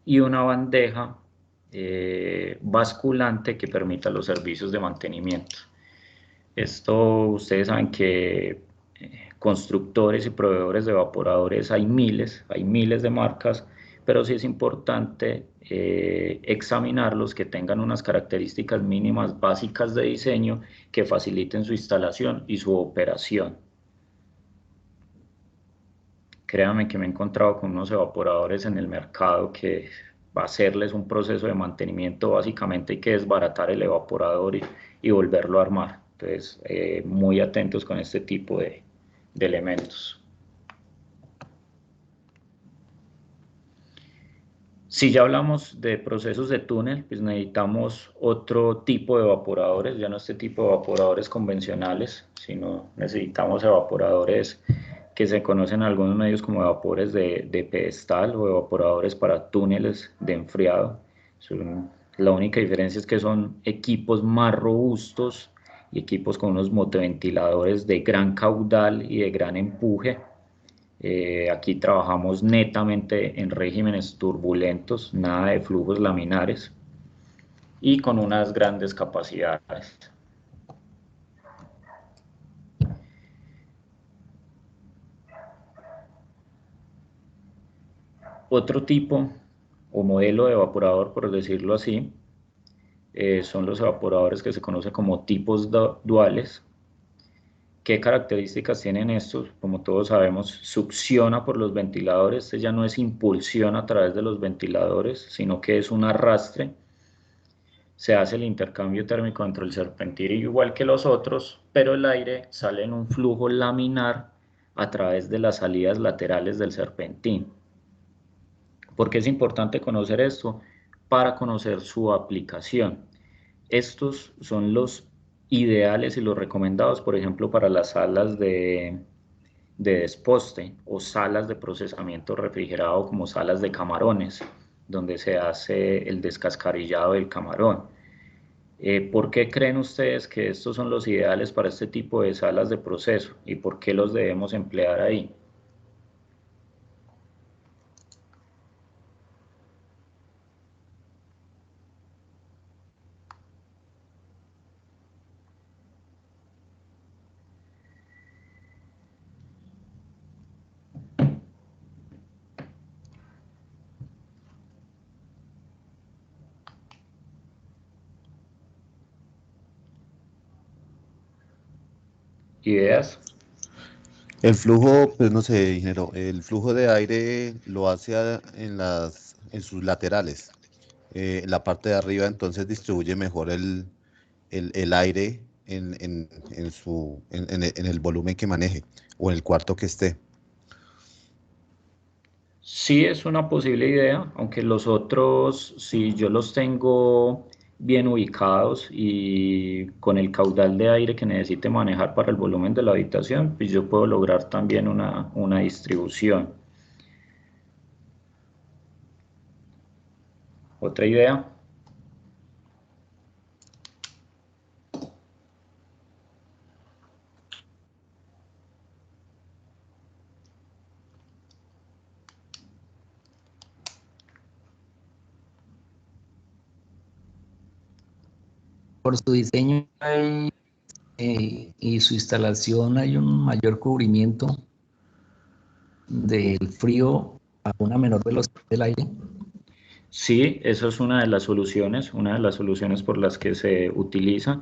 y una bandeja basculante que permita los servicios de mantenimiento. Esto ustedes saben que constructores y proveedores de evaporadores hay miles de marcas, pero sí es importante examinarlos que tengan unas características mínimas básicas de diseño que faciliten su instalación y su operación. Créanme que me he encontrado con unos evaporadores en el mercado que va a hacerles un proceso de mantenimiento, básicamente hay que desbaratar el evaporador y volverlo a armar. Entonces, muy atentos con este tipo de elementos. Si ya hablamos de procesos de túnel, pues necesitamos otro tipo de evaporadores, ya no este tipo de evaporadores convencionales, sino necesitamos evaporadores que se conocen en algunos medios como evapores de pedestal o evaporadores para túneles de enfriado. La única diferencia es que son equipos más robustos y equipos con unos motoventiladores de gran caudal y de gran empuje. Aquí trabajamos netamente en regímenes turbulentos, nada de flujos laminares y con unas grandes capacidades. Otro tipo o modelo de evaporador, por decirlo así, son los evaporadores que se conocen como tipos duales. ¿Qué características tienen estos? Como todos sabemos, succiona por los ventiladores. Este ya no es impulsión a través de los ventiladores, sino que es un arrastre. Se hace el intercambio térmico entre el serpentín igual que los otros, pero el aire sale en un flujo laminar a través de las salidas laterales del serpentín. ¿Por qué es importante conocer esto? Para conocer su aplicación. Estos son los ideales y los recomendados, por ejemplo, para las salas de desposte o salas de procesamiento refrigerado como salas de camarones, donde se hace el descascarillado del camarón. ¿Por qué creen ustedes que estos son los ideales para este tipo de salas de proceso y por qué los debemos emplear ahí? ¿Ideas? El flujo, pues no sé, ingeniero, el flujo de aire lo hace en sus laterales. La parte de arriba entonces distribuye mejor el aire en el volumen que maneje o en el cuarto que esté. Sí es una posible idea, aunque los otros, si yo los tengo bien ubicados y con el caudal de aire que necesite manejar para el volumen de la habitación, pues yo puedo lograr también una distribución. ¿Otra idea? Por su diseño y su instalación hay un mayor cubrimiento del frío a una menor velocidad del aire. Sí, eso es una de las soluciones por las que se utiliza.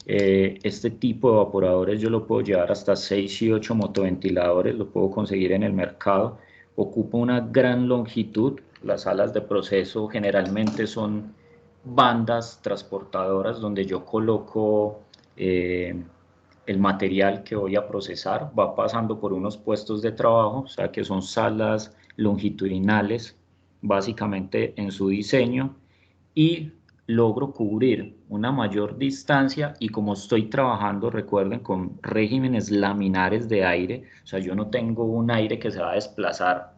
Este tipo de evaporadores yo lo puedo llevar hasta 6 y 8 motoventiladores, lo puedo conseguir en el mercado. Ocupa una gran longitud. Las salas de proceso generalmente son bandas transportadoras donde yo coloco el material que voy a procesar. Va pasando por unos puestos de trabajo, o sea que son salas longitudinales básicamente en su diseño, y logro cubrir una mayor distancia. Y como estoy trabajando, recuerden, con regímenes laminares de aire, o sea, yo no tengo un aire que se va a desplazar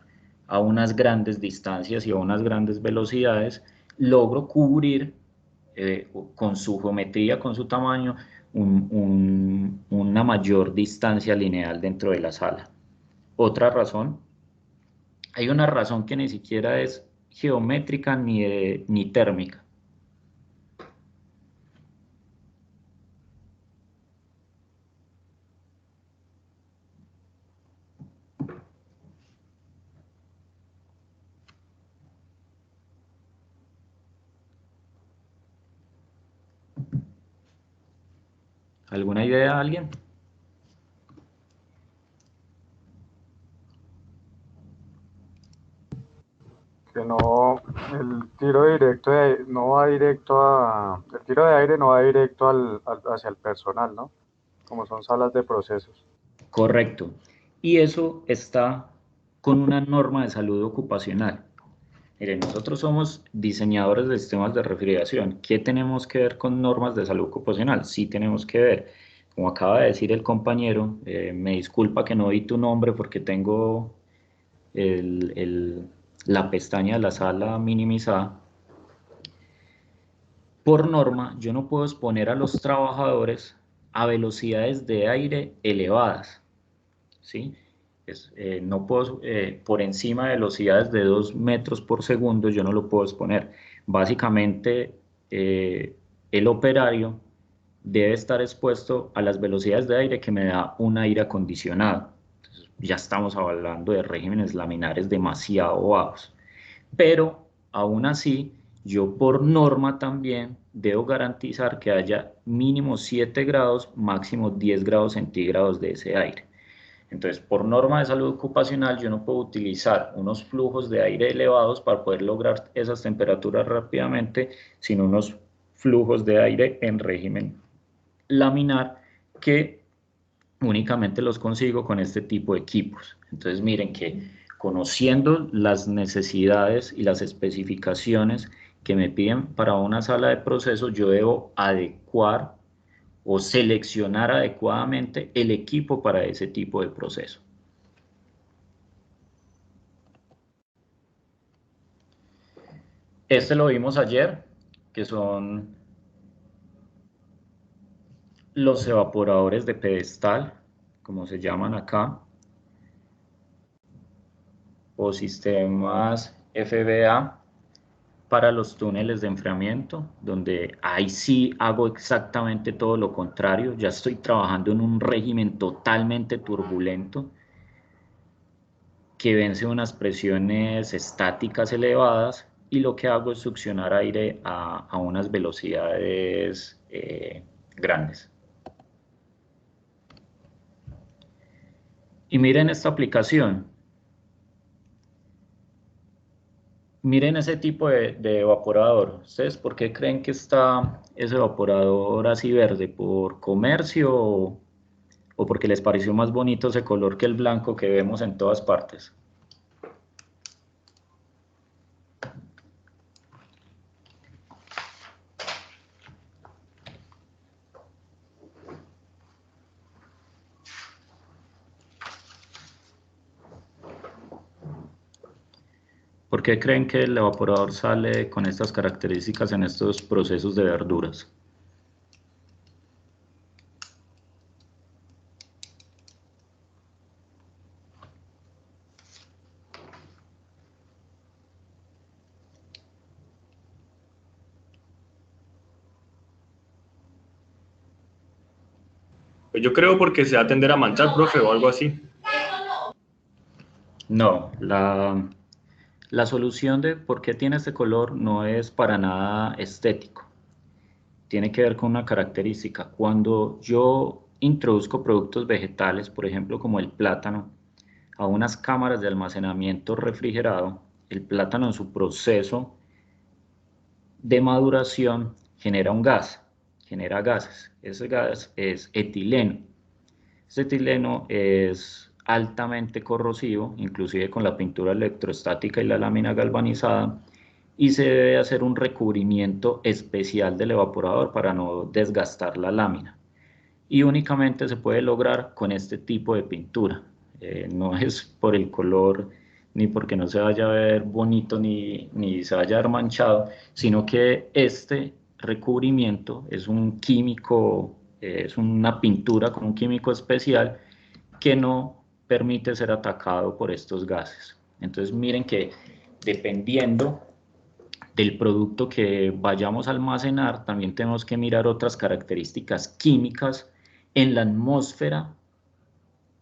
a unas grandes distancias y a unas grandes velocidades, logro cubrir con su geometría, con su tamaño, una mayor distancia lineal dentro de la sala. Otra razón, hay una razón que ni siquiera es geométrica ni térmica. ¿Alguna idea, alguien? Que no, el tiro directo no va directo el tiro de aire no va directo hacia el personal, ¿no? Como son salas de procesos. Correcto. Y eso está con una norma de salud ocupacional. Miren, nosotros somos diseñadores de sistemas de refrigeración. ¿Qué tenemos que ver con normas de salud ocupacional? Sí tenemos que ver. Como acaba de decir el compañero, me disculpa que no di tu nombre porque tengo la pestaña de la sala minimizada. Por norma, yo no puedo exponer a los trabajadores a velocidades de aire elevadas, ¿sí? No puedo, por encima de velocidades de 2 metros por segundo, yo no lo puedo exponer. Básicamente, el operario debe estar expuesto a las velocidades de aire que me da un aire acondicionado. Entonces, ya estamos hablando de regímenes laminares demasiado bajos. Pero, aún así, yo por norma también debo garantizar que haya mínimo 7 grados, máximo 10 grados centígrados de ese aire. Entonces, por norma de salud ocupacional, yo no puedo utilizar unos flujos de aire elevados para poder lograr esas temperaturas rápidamente, sino unos flujos de aire en régimen laminar que únicamente los consigo con este tipo de equipos. Entonces, miren que conociendo las necesidades y las especificaciones que me piden para una sala de proceso, yo debo adecuar o seleccionar adecuadamente el equipo para ese tipo de proceso. Este lo vimos ayer, que son los evaporadores de pedestal, como se llaman acá, o sistemas FBA para los túneles de enfriamiento, donde ahí sí hago exactamente todo lo contrario. Ya estoy trabajando en un régimen totalmente turbulento que vence unas presiones estáticas elevadas, y lo que hago es succionar aire a unas velocidades grandes. Y miren esta aplicación. Miren ese tipo de evaporador. ¿Ustedes por qué creen que está ese evaporador así verde? ¿Por comercio o porque les pareció más bonito ese color que el blanco que vemos en todas partes? ¿Por qué creen que el evaporador sale con estas características en estos procesos de verduras? Pues yo creo porque se va a tender a manchar, profe, o algo así. No, la solución de por qué tiene este color no es para nada estético. Tiene que ver con una característica. Cuando yo introduzco productos vegetales, por ejemplo como el plátano, a unas cámaras de almacenamiento refrigerado, el plátano en su proceso de maduración genera un gas, genera gases. Ese gas es etileno. Este etileno es altamente corrosivo, inclusive con la pintura electrostática y la lámina galvanizada, y se debe hacer un recubrimiento especial del evaporador para no desgastar la lámina. Y únicamente se puede lograr con este tipo de pintura. No es por el color, ni porque no se vaya a ver bonito, ni se vaya a ver manchado, sino que este recubrimiento es un químico, es una pintura con un químico especial que no permite ser atacado por estos gases. Entonces miren que dependiendo del producto que vayamos a almacenar, también tenemos que mirar otras características químicas en la atmósfera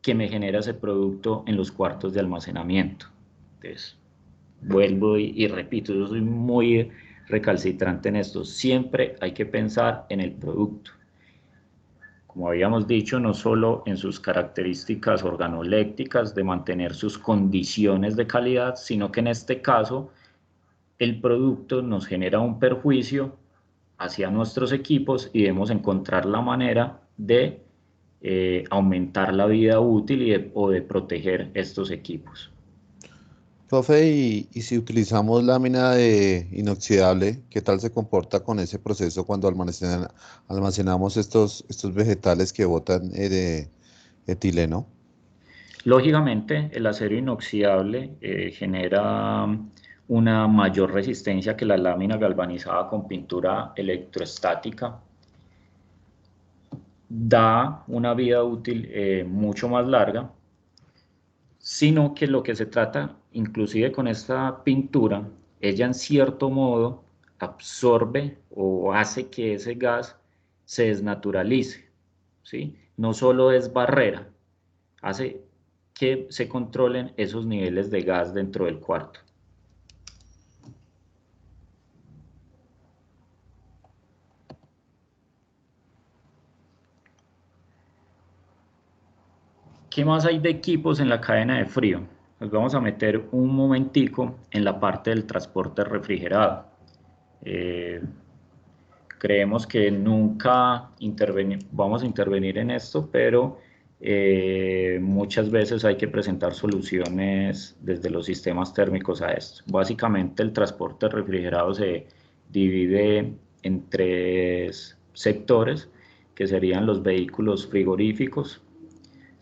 que me genera ese producto en los cuartos de almacenamiento. Entonces, vuelvo y repito, yo soy muy recalcitrante en esto. Siempre hay que pensar en el producto. Como habíamos dicho, no solo en sus características organolépticas de mantener sus condiciones de calidad, sino que en este caso el producto nos genera un perjuicio hacia nuestros equipos y debemos encontrar la manera de aumentar la vida útil o de proteger estos equipos. Profe, y si utilizamos lámina de inoxidable, ¿qué tal se comporta con ese proceso cuando almacenamos estos vegetales que botan de etileno? Lógicamente, el acero inoxidable genera una mayor resistencia que la lámina galvanizada con pintura electrostática. Da una vida útil mucho más larga. sino que lo que se trata, inclusive con esta pintura, ella en cierto modo absorbe o hace que ese gas se desnaturalice, ¿sí? No solo es barrera, hace que se controlen esos niveles de gas dentro del cuarto. ¿Qué más hay de equipos en la cadena de frío? Nos vamos a meter un momentico en la parte del transporte refrigerado. Creemos que nunca vamos a intervenir en esto, pero muchas veces hay que presentar soluciones desde los sistemas térmicos a esto. Básicamente el transporte refrigerado se divide en 3 sectores, que serían los vehículos frigoríficos,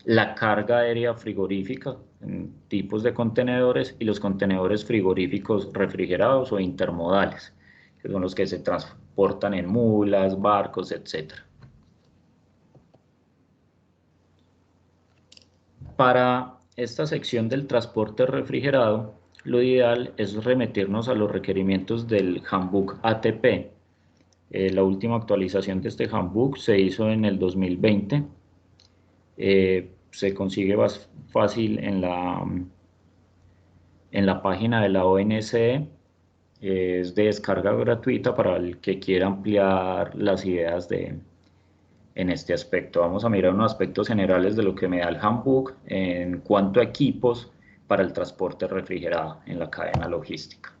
la carga aérea frigorífica en tipos de contenedores y los contenedores frigoríficos refrigerados o intermodales, que son los que se transportan en mulas, barcos, etc. Para esta sección del transporte refrigerado, lo ideal es remitirnos a los requerimientos del Handbook ATP. La última actualización de este Handbook se hizo en el 2020. Se consigue más fácil en la página de la ONCE. Es de descarga gratuita para el que quiera ampliar las ideas en este aspecto. Vamos a mirar unos aspectos generales de lo que me da el Handbook en cuanto a equipos para el transporte refrigerado en la cadena logística.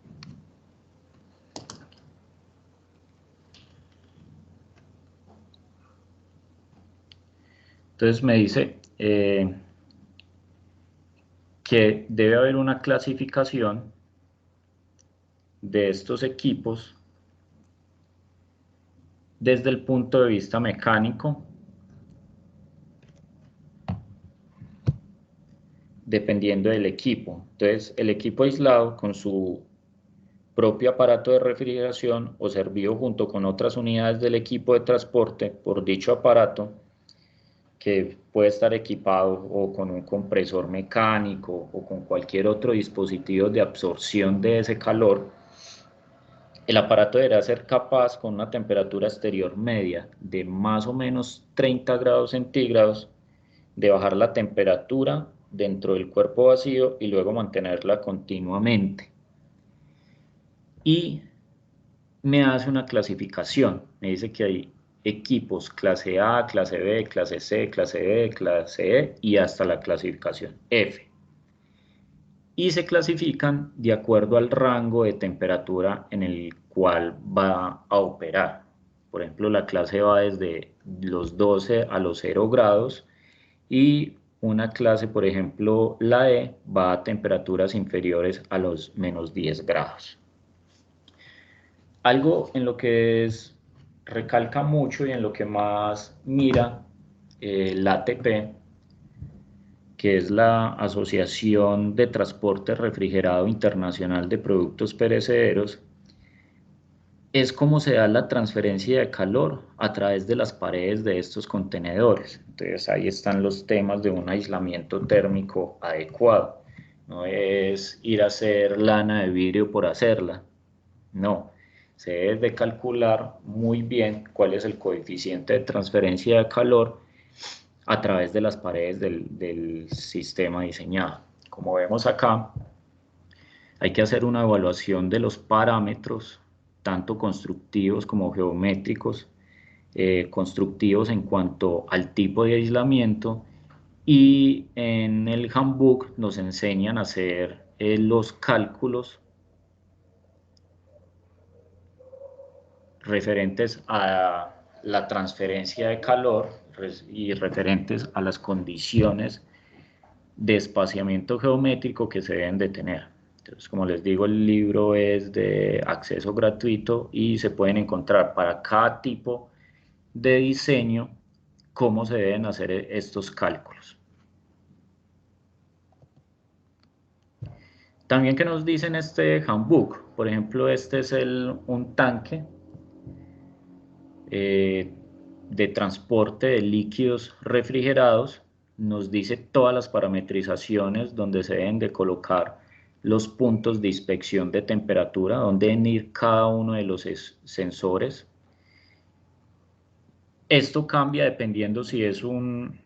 Entonces me dice que debe haber una clasificación de estos equipos desde el punto de vista mecánico, dependiendo del equipo. Entonces, el equipo aislado con su propio aparato de refrigeración o servido junto con otras unidades del equipo de transporte por dicho aparato, que puede estar equipado o con un compresor mecánico o con cualquier otro dispositivo de absorción de ese calor. El aparato deberá ser capaz, con una temperatura exterior media de más o menos 30 grados centígrados, de bajar la temperatura dentro del cuerpo vacío y luego mantenerla continuamente. Y me hace una clasificación, me dice que hay equipos clase A, clase B, clase C, clase D, clase E y hasta la clasificación F. Y se clasifican de acuerdo al rango de temperatura en el cual va a operar. Por ejemplo, la clase va desde los 12 a los 0 grados y una clase, por ejemplo, la E, va a temperaturas inferiores a los menos 10 grados. Algo en lo que recalca mucho y en lo que más mira la ATP, que es la Asociación de Transporte Refrigerado Internacional de Productos Perecederos, es cómo se da la transferencia de calor a través de las paredes de estos contenedores. Entonces ahí están los temas de un aislamiento térmico adecuado. No es ir a hacer lana de vidrio por hacerla, no. Se debe de calcular muy bien cuál es el coeficiente de transferencia de calor a través de las paredes del sistema diseñado. Como vemos acá, hay que hacer una evaluación de los parámetros, tanto constructivos como geométricos, constructivos en cuanto al tipo de aislamiento, y en el Handbook nos enseñan a hacer los cálculos referentes a la transferencia de calor y referentes a las condiciones de espaciamiento geométrico que se deben de tener. Entonces, como les digo, el libro es de acceso gratuito y se pueden encontrar para cada tipo de diseño cómo se deben hacer estos cálculos. También que nos dicen este Handbook, por ejemplo, este es un tanque de transporte de líquidos refrigerados nos dice todas las parametrizaciones donde se deben de colocar los puntos de inspección de temperatura, donde deben ir cada uno de los sensores. Esto cambia dependiendo si es un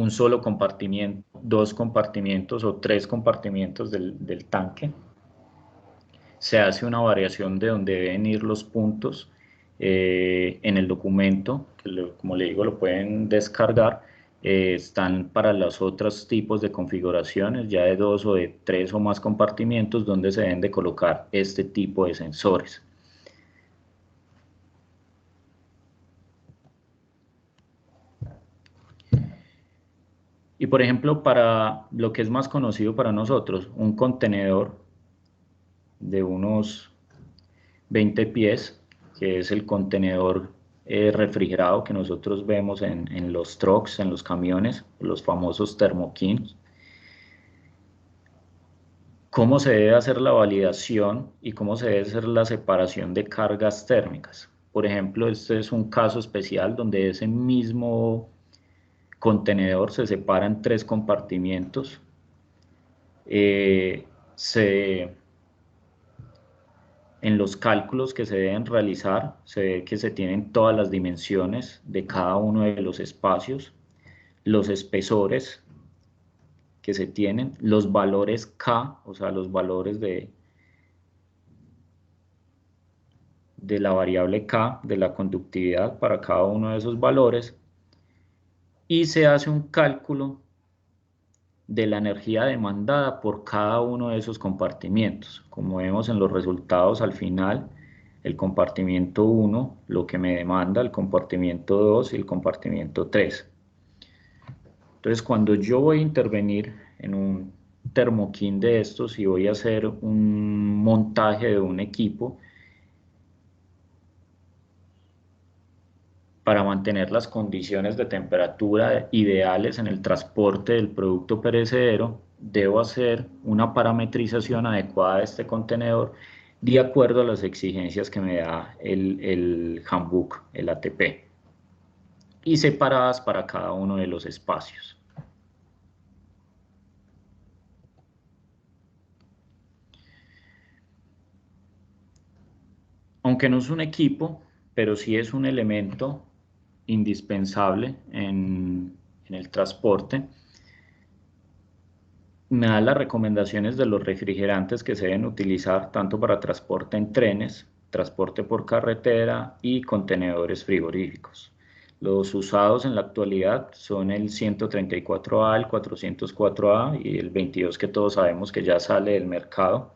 solo compartimiento, 2 compartimientos o 3 compartimientos del tanque. Se hace una variación de donde deben ir los puntos en el documento, que como le digo lo pueden descargar. Están para los otros tipos de configuraciones, ya de 2 o de 3 o más compartimientos, donde se deben de colocar este tipo de sensores. Y por ejemplo, para lo que es más conocido para nosotros, un contenedor de unos 20 pies, que es el contenedor refrigerado que nosotros vemos en los trucks, en los camiones, los famosos Thermo-King. ¿Cómo se debe hacer la validación y cómo se debe hacer la separación de cargas térmicas? Por ejemplo, este es un caso especial donde ese mismo contenedor se separa en 3 compartimientos. En los cálculos que se deben realizar, se ve que se tienen todas las dimensiones de cada uno de los espacios, los espesores que se tienen, los valores K, o sea, los valores de la variable K, de la conductividad para cada uno de esos valores, y se hace un cálculo de la energía demandada por cada uno de esos compartimientos. Como vemos en los resultados al final, el compartimiento 1, lo que me demanda, el compartimiento 2 y el compartimiento 3. Entonces, cuando yo voy a intervenir en un Thermo-King de estos y voy a hacer un montaje de un equipo, para mantener las condiciones de temperatura ideales en el transporte del producto perecedero, debo hacer una parametrización adecuada de este contenedor de acuerdo a las exigencias que me da el handbook, el ATP, y separadas para cada uno de los espacios. Aunque no es un equipo, pero sí es un elemento indispensable en el transporte, me da las recomendaciones de los refrigerantes que se deben utilizar tanto para transporte en trenes, transporte por carretera y contenedores frigoríficos. Los usados en la actualidad son el 134A, el 404A y el 22, que todos sabemos que ya sale del mercado,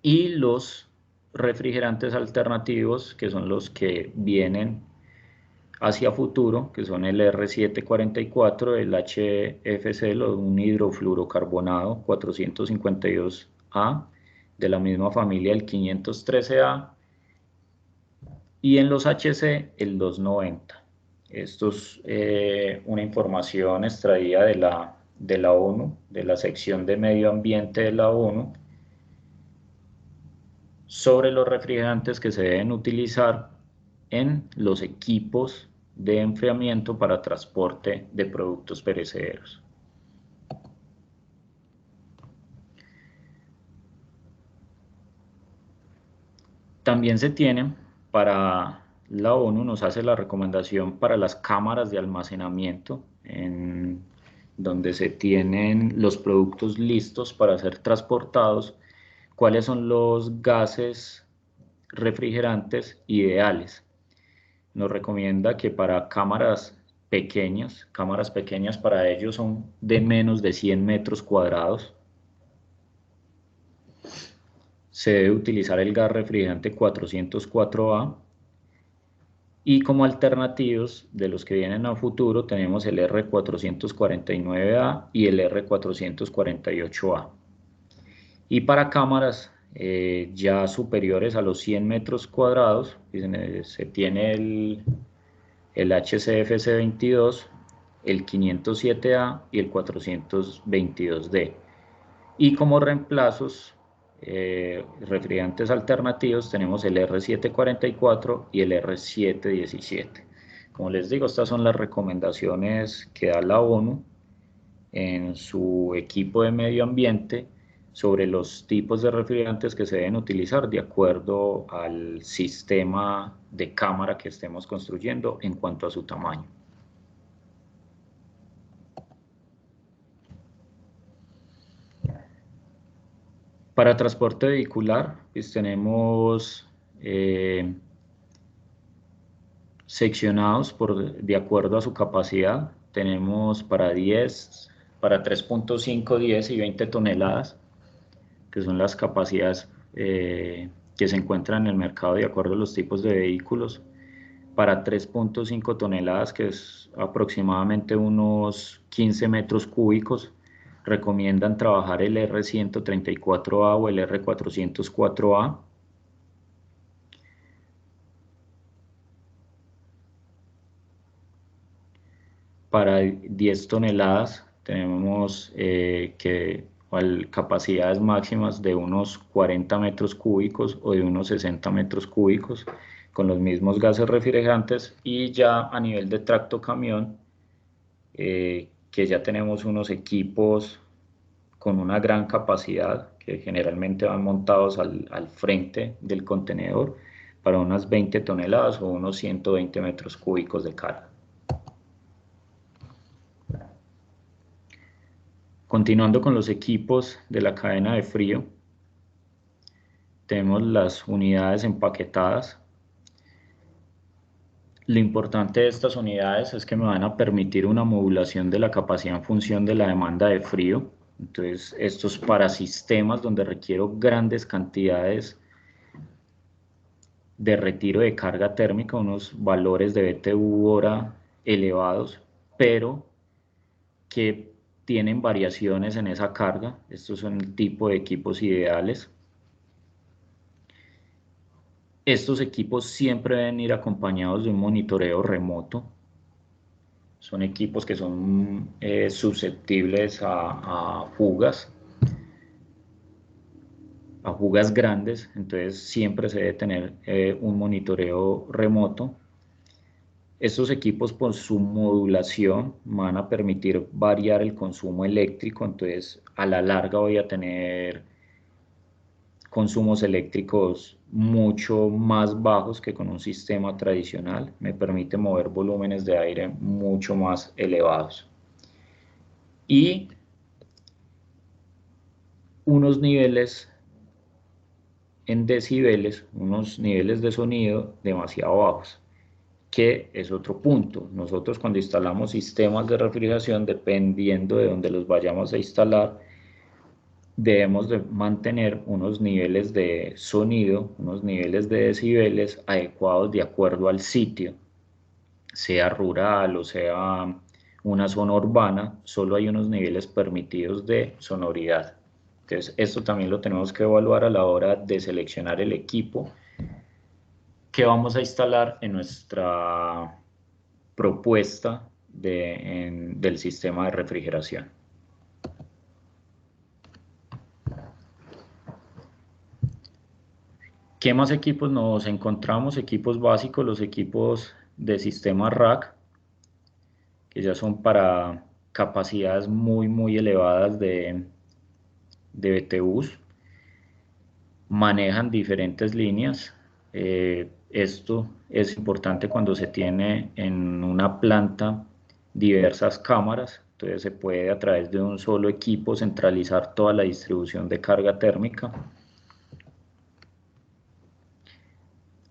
y los refrigerantes alternativos, que son los que vienen hacia futuro, que son el R744, el HFC, un hidrofluorocarbonado 452A, de la misma familia el 513A, y en los HC el 290. Esto es una información extraída de la ONU, de la sección de medio ambiente de la ONU, sobre los refrigerantes que se deben utilizar en los equipos de enfriamiento para transporte de productos perecederos. También se tiene, para la ONU nos hace la recomendación para las cámaras de almacenamiento, en donde se tienen los productos listos para ser transportados, cuáles son los gases refrigerantes ideales. Nos recomienda que para cámaras pequeñas para ellos son de menos de 100 metros cuadrados. Se debe utilizar el gas refrigerante 404A, y como alternativos de los que vienen a futuro tenemos el R449A y el R448A. Y para cámaras ya superiores a los 100 metros cuadrados, se tiene el HCFC 22, el 507A y el 422D. Y como reemplazos, refrigerantes alternativos, tenemos el R744 y el R717. Como les digo, estas son las recomendaciones que da la ONU en su equipo de medio ambiente sobre los tipos de refrigerantes que se deben utilizar de acuerdo al sistema de cámara que estemos construyendo en cuanto a su tamaño. Para transporte vehicular, pues tenemos seccionados de acuerdo a su capacidad. Tenemos para 3.5, 10 y 20 toneladas, que son las capacidades que se encuentran en el mercado de acuerdo a los tipos de vehículos. Para 3.5 toneladas, que es aproximadamente unos 15 metros cúbicos, recomiendan trabajar el R134A o el R404A. Para 10 toneladas tenemos capacidades máximas de unos 40 metros cúbicos o de unos 60 metros cúbicos con los mismos gases refrigerantes, y ya a nivel de tracto camión, que ya tenemos unos equipos con una gran capacidad que generalmente van montados al frente del contenedor para unas 20 toneladas o unos 120 metros cúbicos de carga. Continuando con los equipos de la cadena de frío, tenemos las unidades empaquetadas. Lo importante de estas unidades es que me van a permitir una modulación de la capacidad en función de la demanda de frío. Entonces, esto es para sistemas donde requiero grandes cantidades de retiro de carga térmica, unos valores de BTU hora elevados, pero que tienen variaciones en esa carga. Estos son el tipo de equipos ideales. Estos equipos siempre deben ir acompañados de un monitoreo remoto. Son equipos que son susceptibles a fugas grandes, entonces siempre se debe tener un monitoreo remoto. Estos equipos, por su modulación, van a permitir variar el consumo eléctrico, entonces a la larga voy a tener consumos eléctricos mucho más bajos que con un sistema tradicional. Me permite mover volúmenes de aire mucho más elevados y unos niveles en decibeles, unos niveles de sonido demasiado bajos, que es otro punto. Nosotros, cuando instalamos sistemas de refrigeración, dependiendo de donde los vayamos a instalar, debemos de mantener unos niveles de sonido, unos niveles de decibeles adecuados de acuerdo al sitio, sea rural o sea una zona urbana. Solo hay unos niveles permitidos de sonoridad. Entonces, esto también lo tenemos que evaluar a la hora de seleccionar el equipo que vamos a instalar en nuestra propuesta del sistema de refrigeración. ¿Qué más equipos nos encontramos? Equipos básicos, los equipos de sistema rack, que ya son para capacidades muy elevadas de BTUs. Manejan diferentes líneas. Esto es importante cuando se tiene en una planta diversas cámaras, entonces se puede a través de un solo equipo centralizar toda la distribución de carga térmica.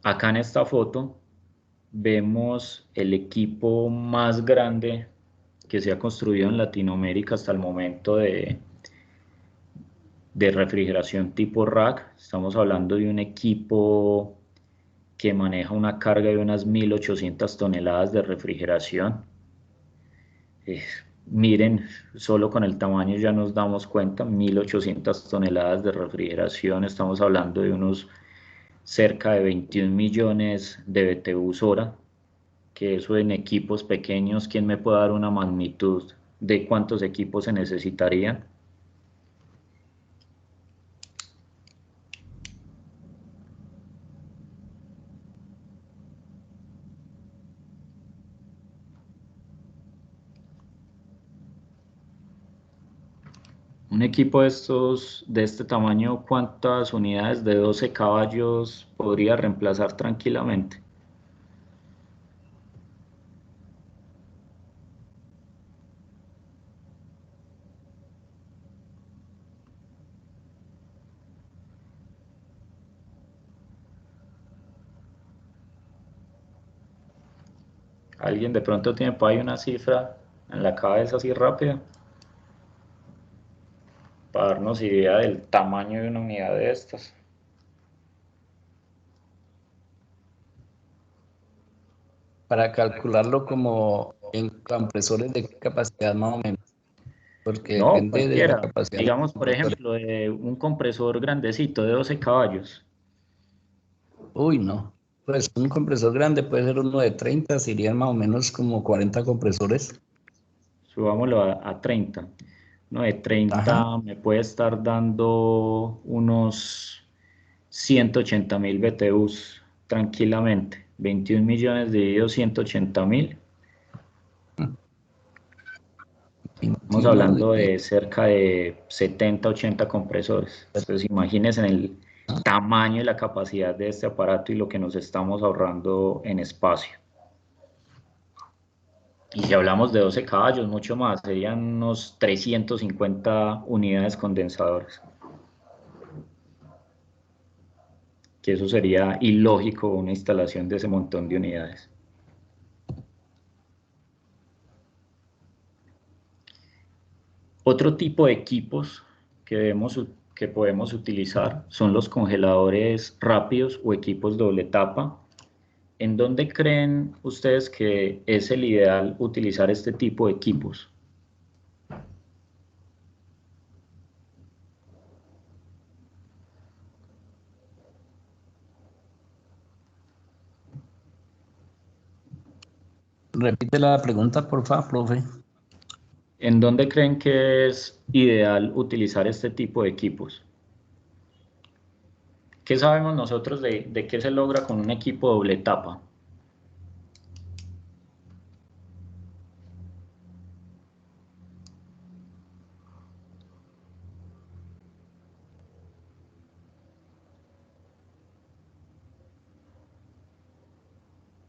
Acá en esta foto vemos el equipo más grande que se ha construido en Latinoamérica hasta el momento de refrigeración tipo rack. Estamos hablando de un equipo que maneja una carga de unas 1.800 toneladas de refrigeración. Miren, solo con el tamaño ya nos damos cuenta, 1.800 toneladas de refrigeración. Estamos hablando de unos cerca de 21 millones de BTUs hora, que eso en equipos pequeños, ¿quién me puede dar una magnitud de cuántos equipos se necesitarían? Un equipo de este tamaño, ¿cuántas unidades de 12 caballos podría reemplazar tranquilamente? ¿Alguien de pronto tiene por ahí una cifra en la cabeza así rápida? Para darnos idea del tamaño de una unidad de estas. Para calcularlo como en compresores de qué capacidad más o menos. Porque No, depende de la cualquiera. capacidad. Digamos, por motor. ejemplo, de un compresor grandecito de 12 caballos. Uy, no. Pues un compresor grande puede ser uno de 30, serían más o menos como 40 compresores. Subámoslo a 30. No, de 30 Ajá. me puede estar dando unos 180.000 BTUs tranquilamente. 21 millones dividido 180.000. Estamos hablando de cerca de 70, 80 compresores. Entonces imagínense el tamaño y la capacidad de este aparato y lo que nos estamos ahorrando en espacio. Y si hablamos de 12 caballos, mucho más, serían unos 350 unidades condensadoras. Que eso sería ilógico una instalación de ese montón de unidades. Otro tipo de equipos que podemos utilizar son los congeladores rápidos o equipos doble tapa. ¿En dónde creen ustedes que es el ideal utilizar este tipo de equipos? Repite la pregunta, por favor, profe. ¿En dónde creen que es ideal utilizar este tipo de equipos? ¿Qué sabemos nosotros de qué se logra con un equipo doble tapa?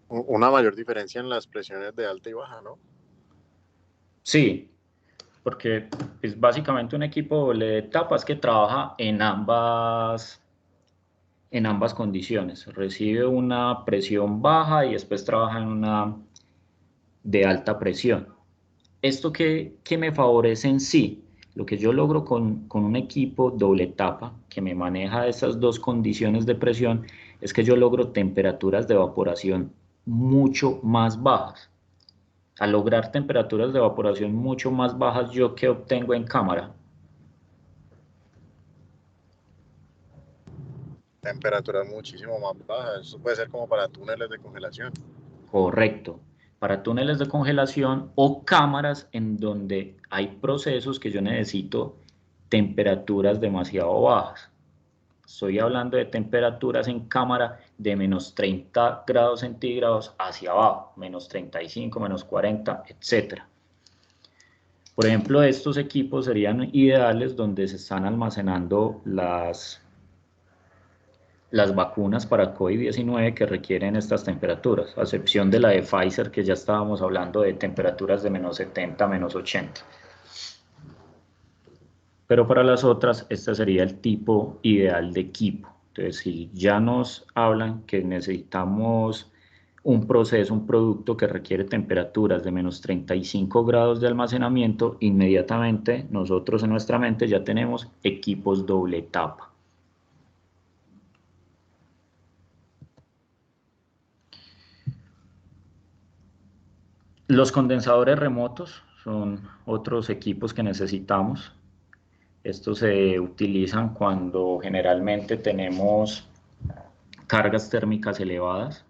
Una mayor diferencia en las presiones de alta y baja, ¿no? Sí, porque es básicamente un equipo doble tapa es que trabaja en ambas condiciones. Recibe una presión baja y después trabaja en una de alta presión. ¿Esto qué me favorece en sí? Lo que yo logro con un equipo doble tapa que me maneja esas dos condiciones de presión es que yo logro temperaturas de evaporación mucho más bajas. Al lograr temperaturas de evaporación mucho más bajas, ¿yo qué obtengo en cámara? Temperaturas muchísimo más bajas. Eso puede ser como para túneles de congelación. Correcto. Para túneles de congelación o cámaras en donde hay procesos que yo necesito temperaturas demasiado bajas. Estoy hablando de temperaturas en cámara de menos 30 grados centígrados hacia abajo, menos 35, menos 40, etc. Por ejemplo, estos equipos serían ideales donde se están almacenando las vacunas para COVID-19 que requieren estas temperaturas, a excepción de la de Pfizer, que ya estábamos hablando de temperaturas de menos 70, menos 80. Pero para las otras, este sería el tipo ideal de equipo. Entonces, si ya nos hablan que necesitamos un proceso, un producto que requiere temperaturas de menos 35 grados de almacenamiento, inmediatamente nosotros en nuestra mente ya tenemos equipos doble tapa. Los condensadores remotos son otros equipos que necesitamos. Estos se utilizan cuando generalmente tenemos cargas térmicas elevadas,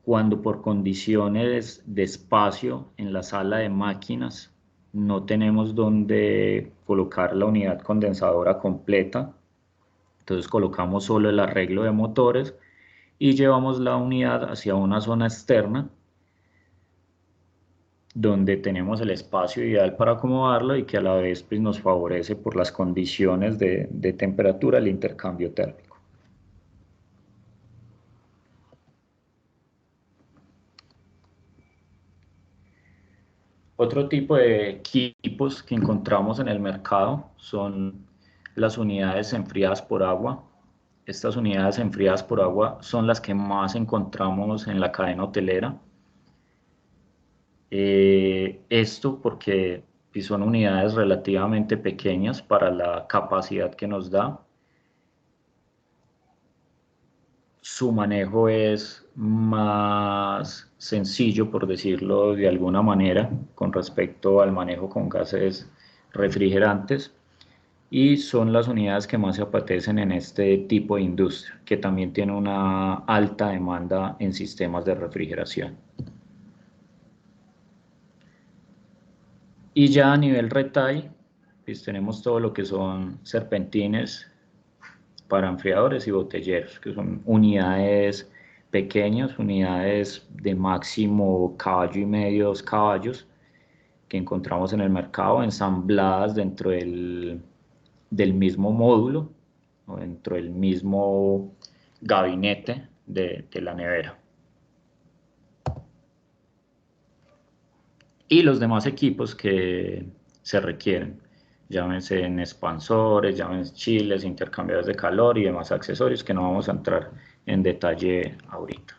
cuando por condiciones de espacio en la sala de máquinas no tenemos donde colocar la unidad condensadora completa, entonces colocamos solo el arreglo de motores y llevamos la unidad hacia una zona externa donde tenemos el espacio ideal para acomodarlo y que a la vez pues, nos favorece por las condiciones de temperatura el intercambio térmico. Otro tipo de equipos que encontramos en el mercado son las unidades enfriadas por agua. Estas unidades enfriadas por agua son las que más encontramos en la cadena hotelera. Esto porque pues, son unidades relativamente pequeñas para la capacidad que nos da. Su manejo es más sencillo, por decirlo de alguna manera, con respecto al manejo con gases refrigerantes, y son las unidades que más se apetecen en este tipo de industria, que también tiene una alta demanda en sistemas de refrigeración. Y ya a nivel retail, pues tenemos todo lo que son serpentines para enfriadores y botelleros, que son unidades pequeñas, unidades de máximo 1,5 caballos, 2 caballos, que encontramos en el mercado ensambladas dentro del mismo módulo o dentro del mismo gabinete de la nevera. Y los demás equipos que se requieren, llámense en expansores, llámense chiles, intercambiadores de calor y demás accesorios que no vamos a entrar en detalle ahorita.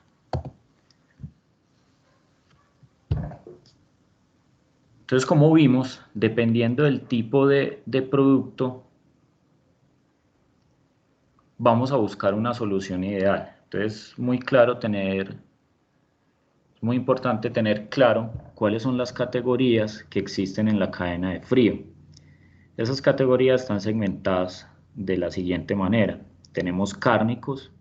Entonces, como vimos, dependiendo del tipo de producto, vamos a buscar una solución ideal. Entonces, es muy importante tener claro cuáles son las categorías que existen en la cadena de frío. Esas categorías están segmentadas de la siguiente manera. Tenemos cárnicos,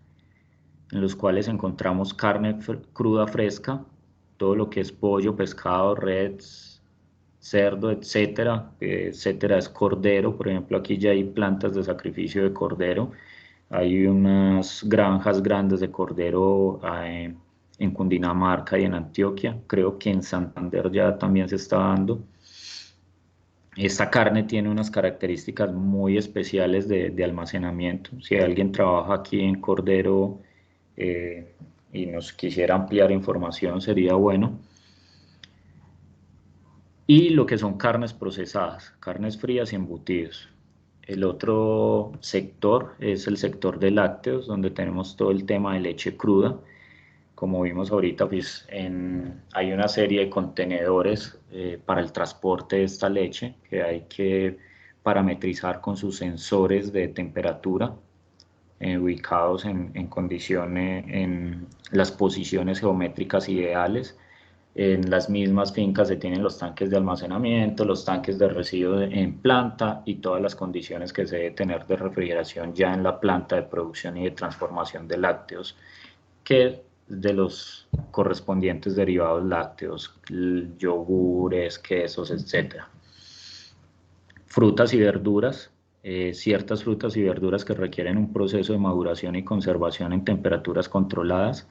en los cuales encontramos carne cruda fresca, todo lo que es pollo, pescado, res, cerdo, etcétera. Etcétera es cordero, por ejemplo, aquí ya hay plantas de sacrificio de cordero. Hay unas granjas grandes de cordero en Cundinamarca y en Antioquia. Creo que en Santander ya también se está dando. Esta carne tiene unas características muy especiales de almacenamiento. Si alguien trabaja aquí en cordero y nos quisiera ampliar información, sería bueno. Y lo que son carnes procesadas, carnes frías y embutidos. El otro sector es el sector de lácteos, donde tenemos todo el tema de leche cruda. Como vimos ahorita, pues, hay una serie de contenedores para el transporte de esta leche que hay que parametrizar con sus sensores de temperatura, ubicados en condiciones, en las posiciones geométricas ideales. En las mismas fincas se tienen los tanques de almacenamiento, los tanques de residuo en planta y todas las condiciones que se debe tener de refrigeración ya en la planta de producción y de transformación de lácteos, que de los correspondientes derivados lácteos, yogures, quesos, etc. Frutas y verduras, ciertas frutas y verduras que requieren un proceso de maduración y conservación en temperaturas controladas.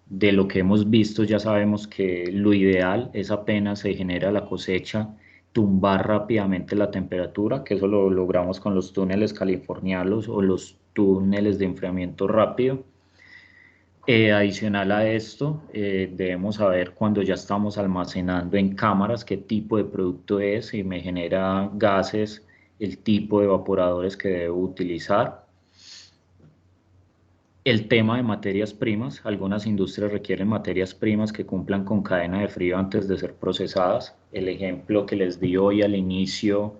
De lo que hemos visto ya sabemos que lo ideal es apenas se genera la cosecha, tumbar rápidamente la temperatura, que eso lo logramos con los túneles californianos o los túneles de enfriamiento rápido. Adicional a esto, debemos saber cuando ya estamos almacenando en cámaras qué tipo de producto es, si me genera gases, el tipo de evaporadores que debo utilizar. El tema de materias primas, algunas industrias requieren materias primas que cumplan con cadena de frío antes de ser procesadas. El ejemplo que les di hoy al inicio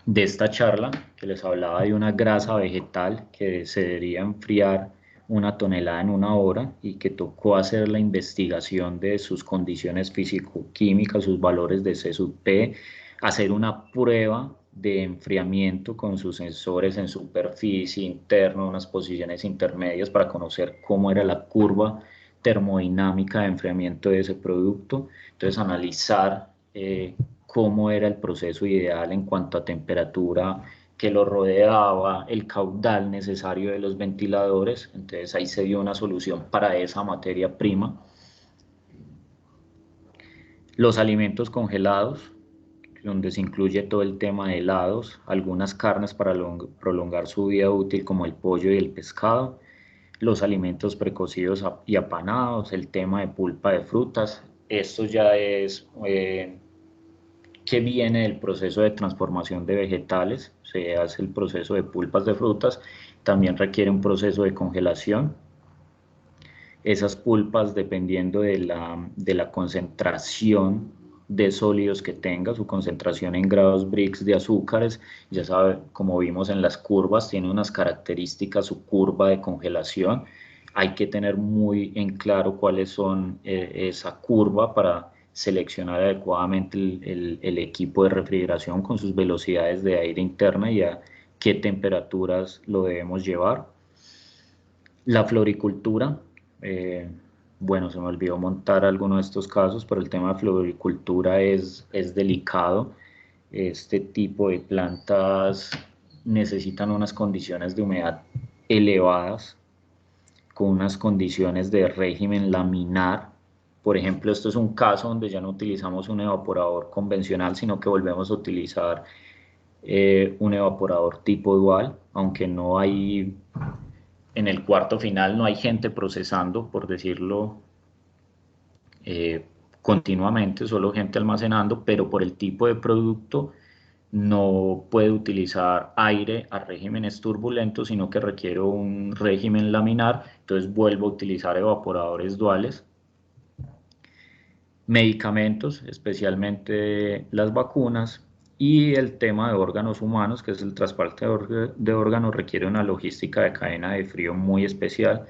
de esta charla, que les hablaba de una grasa vegetal que se debería enfriar 1 tonelada en 1 hora y que tocó hacer la investigación de sus condiciones físico-químicas, sus valores de C sub P, hacer una prueba de enfriamiento con sus sensores en superficie, interno, unas posiciones intermedias para conocer cómo era la curva termodinámica de enfriamiento de ese producto. Entonces analizar cómo era el proceso ideal en cuanto a temperatura que lo rodeaba, el caudal necesario de los ventiladores. Entonces ahí se dio una solución para esa materia prima. Los alimentos congelados, donde se incluye todo el tema de helados, algunas carnes para prolongar su vida útil como el pollo y el pescado, los alimentos precocidos y apanados, el tema de pulpa de frutas. Esto ya es que viene del proceso de transformación de vegetales, se hace el proceso de pulpas de frutas, también requiere un proceso de congelación. Esas pulpas, dependiendo de la concentración de sólidos que tenga, su concentración en grados Brix de azúcares, ya sabe, como vimos en las curvas, tiene unas características, su curva de congelación. Hay que tener muy en claro cuáles son esa curva para seleccionar adecuadamente el equipo de refrigeración con sus velocidades de aire interna y a qué temperaturas lo debemos llevar. La floricultura, bueno, se me olvidó montar alguno de estos casos, pero el tema de floricultura es delicado. Este tipo de plantas necesitan unas condiciones de humedad elevadas, con unas condiciones de régimen laminar. Por ejemplo, esto es un caso donde ya no utilizamos un evaporador convencional, sino que volvemos a utilizar un evaporador tipo dual, aunque no hay, en el cuarto final no hay gente procesando, por decirlo continuamente, solo gente almacenando, pero por el tipo de producto no puede utilizar aire a regímenes turbulentos, sino que requiere un régimen laminar, entonces vuelvo a utilizar evaporadores duales. Medicamentos, especialmente las vacunas, y el tema de órganos humanos, que es el trasplante de órganos, requiere una logística de cadena de frío muy especial,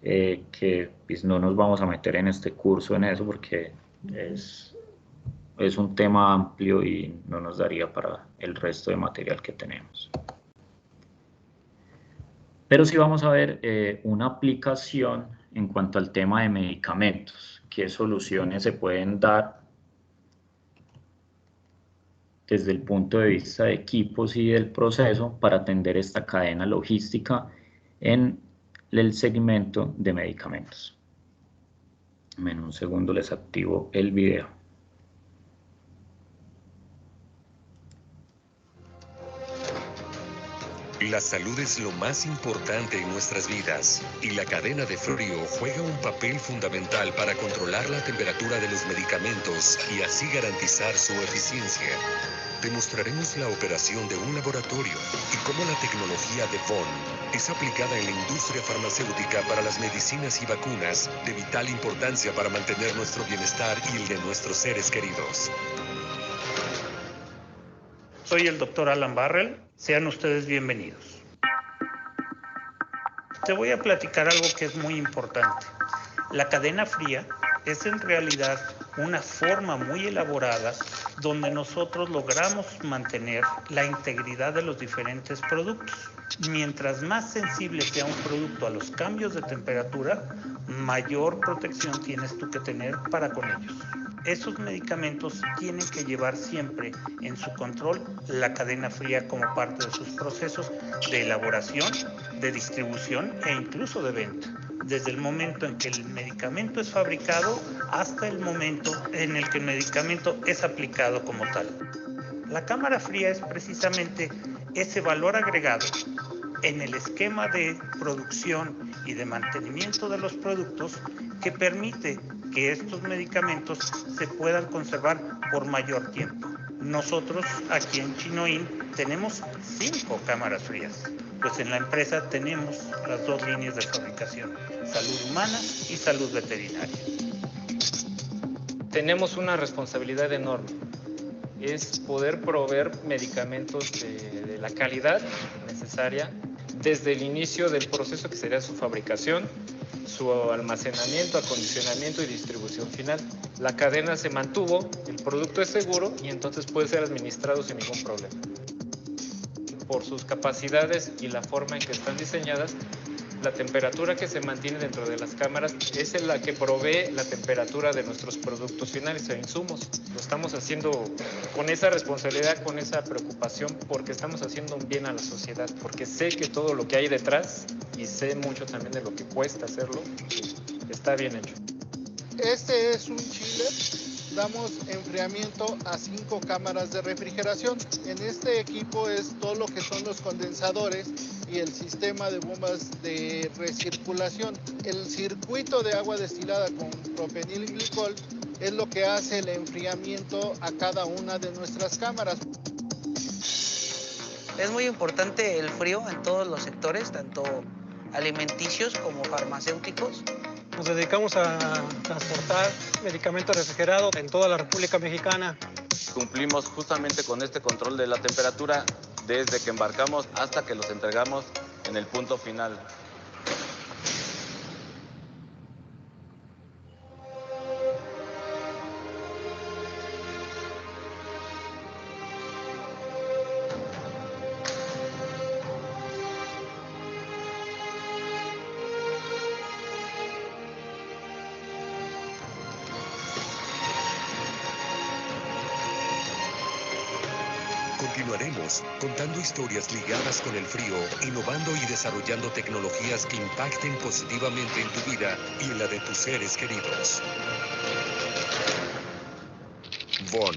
que pues, no nos vamos a meter en este curso en eso porque es un tema amplio y no nos daría para el resto de material que tenemos. Pero sí vamos a ver una aplicación en cuanto al tema de medicamentos, qué soluciones se pueden dar desde el punto de vista de equipos y del proceso para atender esta cadena logística en el segmento de medicamentos. En un segundo les activo el video. La salud es lo más importante en nuestras vidas y la cadena de frío juega un papel fundamental para controlar la temperatura de los medicamentos y así garantizar su eficiencia. Demostraremos la operación de un laboratorio y cómo la tecnología de Von es aplicada en la industria farmacéutica para las medicinas y vacunas de vital importancia para mantener nuestro bienestar y el de nuestros seres queridos. Soy el doctor Alan Barrell, sean ustedes bienvenidos. Te voy a platicar algo que es muy importante. La cadena fría es en realidad una forma muy elaborada donde nosotros logramos mantener la integridad de los diferentes productos. Mientras más sensible sea un producto a los cambios de temperatura, mayor protección tienes tú que tener para con ellos. Esos medicamentos tienen que llevar siempre en su control la cadena fría como parte de sus procesos de elaboración, de distribución e incluso de venta. Desde el momento en que el medicamento es fabricado hasta el momento en el que el medicamento es aplicado como tal. La cámara fría es precisamente ese valor agregado en el esquema de producción y de mantenimiento de los productos que permite que estos medicamentos se puedan conservar por mayor tiempo. Nosotros aquí en Chinoin tenemos 5 cámaras frías, pues en la empresa tenemos las 2 líneas de fabricación, salud humana y salud veterinaria. Tenemos una responsabilidad enorme, es poder proveer medicamentos de la calidad necesaria desde el inicio del proceso que sería su fabricación, su almacenamiento, acondicionamiento y distribución final. La cadena se mantuvo, el producto es seguro y entonces puede ser administrado sin ningún problema. Por sus capacidades y la forma en que están diseñadas, la temperatura que se mantiene dentro de las cámaras es la que provee la temperatura de nuestros productos finales e insumos. Lo estamos haciendo con esa responsabilidad, con esa preocupación, porque estamos haciendo un bien a la sociedad, porque sé que todo lo que hay detrás, y sé mucho también de lo que cuesta hacerlo, está bien hecho. Este es un chile damos enfriamiento a 5 cámaras de refrigeración. En este equipo es todo lo que son los condensadores y el sistema de bombas de recirculación. El circuito de agua destilada con propenilglicol es lo que hace el enfriamiento a cada una de nuestras cámaras. Es muy importante el frío en todos los sectores, tanto alimenticios como farmacéuticos. Nos dedicamos a transportar medicamentos refrigerados en toda la República Mexicana. Cumplimos justamente con este control de la temperatura desde que embarcamos hasta que los entregamos en el punto final. Continuaremos contando historias ligadas con el frío, innovando y desarrollando tecnologías que impacten positivamente en tu vida y en la de tus seres queridos. Bonn.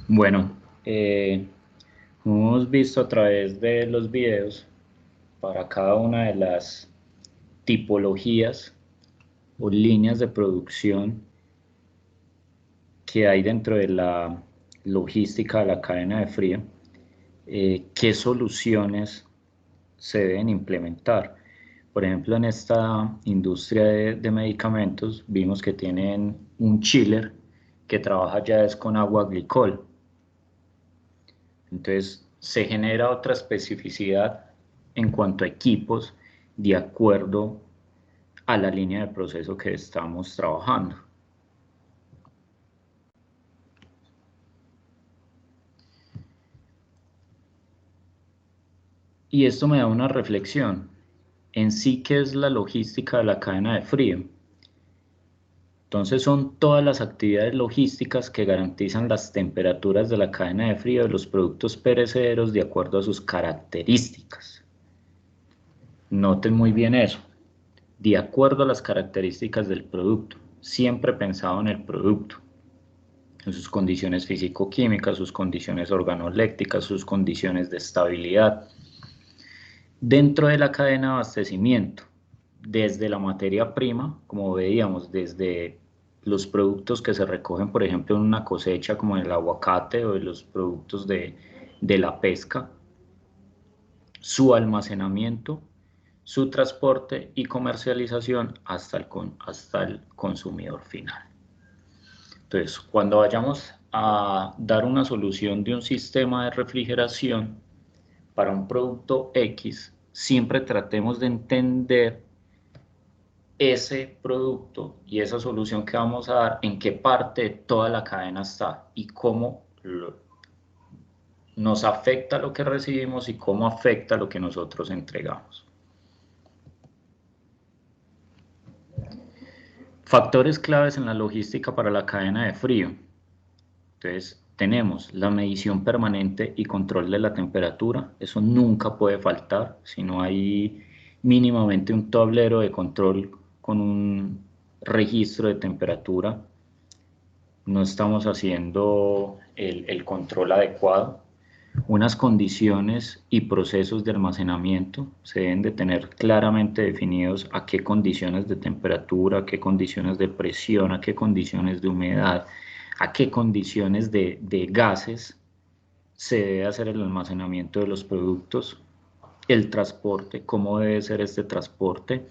Bueno, hemos visto a través de los videos para cada una de las tipologías o líneas de producción que hay dentro de la logística de la cadena de frío, qué soluciones se deben implementar. Por ejemplo, en esta industria de medicamentos vimos que tienen un chiller que trabaja ya es con agua glicol. Entonces se genera otra especificidad en cuanto a equipos de acuerdo a la línea de proceso que estamos trabajando. Y esto me da una reflexión en sí, ¿qué es la logística de la cadena de frío? Entonces son todas las actividades logísticas que garantizan las temperaturas de la cadena de frío de los productos perecederos de acuerdo a sus características. Noten muy bien eso, de acuerdo a las características del producto, siempre pensado en el producto, en sus condiciones físico-químicas, sus condiciones organolépticas, sus condiciones de estabilidad. Dentro de la cadena de abastecimiento, desde la materia prima, como veíamos, desde los productos que se recogen, por ejemplo, en una cosecha como el aguacate o de los productos de la pesca, su almacenamiento, su transporte y comercialización hasta el consumidor final. Entonces, cuando vayamos a dar una solución de un sistema de refrigeración para un producto X, siempre tratemos de entender ese producto y esa solución que vamos a dar, en qué parte de toda la cadena está y cómo nos afecta lo que recibimos y cómo afecta lo que nosotros entregamos. Factores claves en la logística para la cadena de frío. Entonces, tenemos la medición permanente y control de la temperatura. Eso nunca puede faltar. Si no hay mínimamente un tablero de control con un registro de temperatura, no estamos haciendo el control adecuado. Unas condiciones y procesos de almacenamiento se deben de tener claramente definidos a qué condiciones de temperatura, a qué condiciones de presión, a qué condiciones de humedad, a qué condiciones de gases se debe hacer el almacenamiento de los productos, el transporte, cómo debe ser este transporte.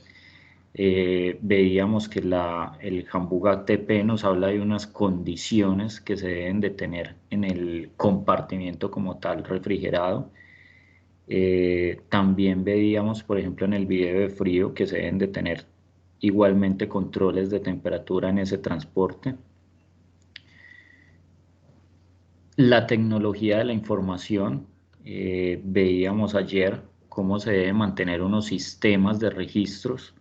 Veíamos que el Handbuch ATP nos habla de unas condiciones que se deben de tener en el compartimiento como tal refrigerado. También veíamos, por ejemplo, en el video de frío que se deben de tener igualmente controles de temperatura en ese transporte. La tecnología de la información, veíamos ayer cómo se deben mantener unos sistemas de registros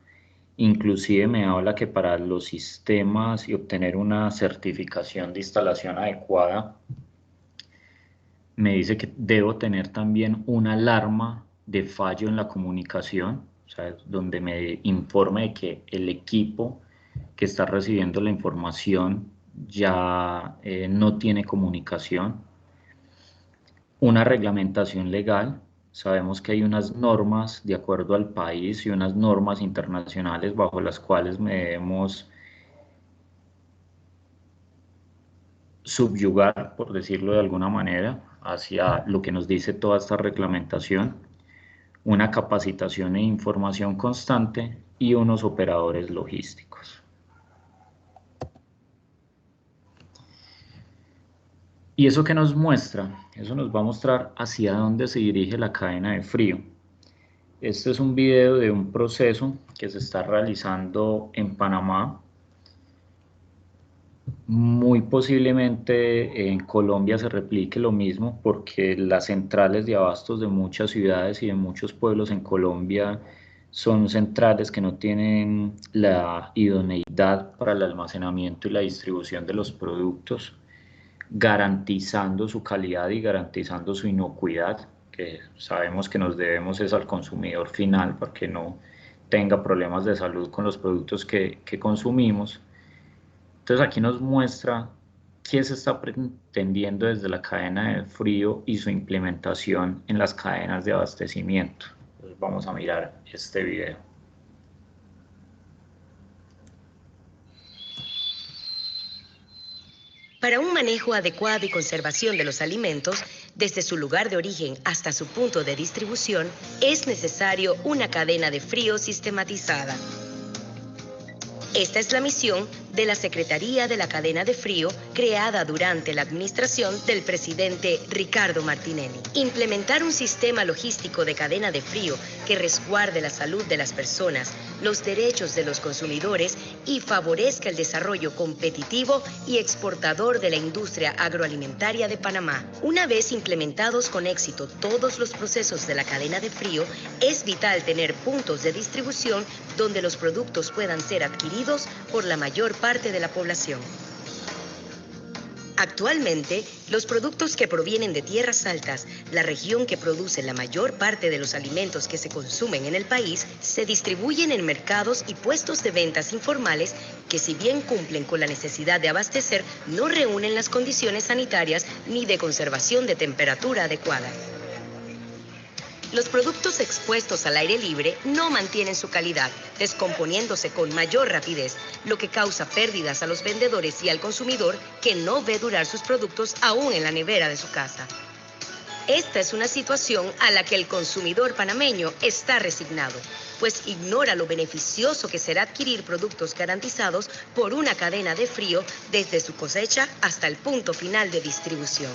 Inclusive me habla que para los sistemas y obtener una certificación de instalación adecuada, me dice que debo tener también una alarma de fallo en la comunicación, o sea, donde me informe de que el equipo que está recibiendo la información ya no tiene comunicación. Una reglamentación legal. Sabemos que hay unas normas de acuerdo al país y unas normas internacionales bajo las cuales debemos subyugar, por decirlo de alguna manera, hacia lo que nos dice toda esta reglamentación, una capacitación e información constante y unos operadores logísticos. ¿Y eso qué nos muestra? Eso nos va a mostrar hacia dónde se dirige la cadena de frío. Este es un video de un proceso que se está realizando en Panamá. Muy posiblemente en Colombia se replique lo mismo, porque las centrales de abastos de muchas ciudades y de muchos pueblos en Colombia son centrales que no tienen la idoneidad para el almacenamiento y la distribución de los productos, garantizando su calidad y garantizando su inocuidad, que sabemos que nos debemos es al consumidor final para que no tenga problemas de salud con los productos que consumimos. Entonces aquí nos muestra qué se está pretendiendo desde la cadena de frío y su implementación en las cadenas de abastecimiento. Entonces vamos a mirar este video. Para un manejo adecuado y conservación de los alimentos, desde su lugar de origen hasta su punto de distribución, es necesario una cadena de frío sistematizada. Esta es la misión de la Secretaría de la Cadena de Frío, creada durante la administración del presidente Ricardo Martinelli. Implementar un sistema logístico de cadena de frío que resguarde la salud de las personas, los derechos de los consumidores y favorezca el desarrollo competitivo y exportador de la industria agroalimentaria de Panamá. Una vez implementados con éxito todos los procesos de la cadena de frío, es vital tener puntos de distribución donde los productos puedan ser adquiridos por la mayor parte de la población. Actualmente, los productos que provienen de tierras altas, la región que produce la mayor parte de los alimentos que se consumen en el país, se distribuyen en mercados y puestos de ventas informales que, si bien cumplen con la necesidad de abastecer, no reúnen las condiciones sanitarias ni de conservación de temperatura adecuada. Los productos expuestos al aire libre no mantienen su calidad, descomponiéndose con mayor rapidez, lo que causa pérdidas a los vendedores y al consumidor, que no ve durar sus productos aún en la nevera de su casa. Esta es una situación a la que el consumidor panameño está resignado, pues ignora lo beneficioso que será adquirir productos garantizados por una cadena de frío desde su cosecha hasta el punto final de distribución.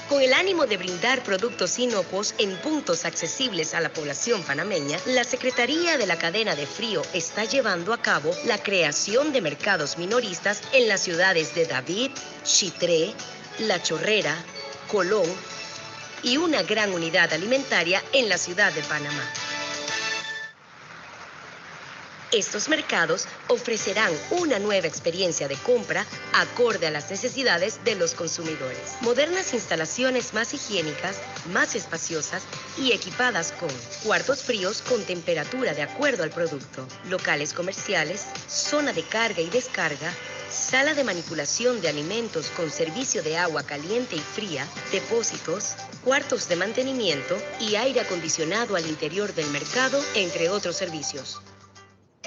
Con el ánimo de brindar productos inocuos en puntos accesibles a la población panameña, la Secretaría de la Cadena de Frío está llevando a cabo la creación de mercados minoristas en las ciudades de David, Chitré, La Chorrera, Colón y una gran unidad alimentaria en la ciudad de Panamá. Estos mercados ofrecerán una nueva experiencia de compra acorde a las necesidades de los consumidores. Modernas instalaciones más higiénicas, más espaciosas y equipadas con cuartos fríos con temperatura de acuerdo al producto, locales comerciales, zona de carga y descarga, sala de manipulación de alimentos con servicio de agua caliente y fría, depósitos, cuartos de mantenimiento y aire acondicionado al interior del mercado, entre otros servicios.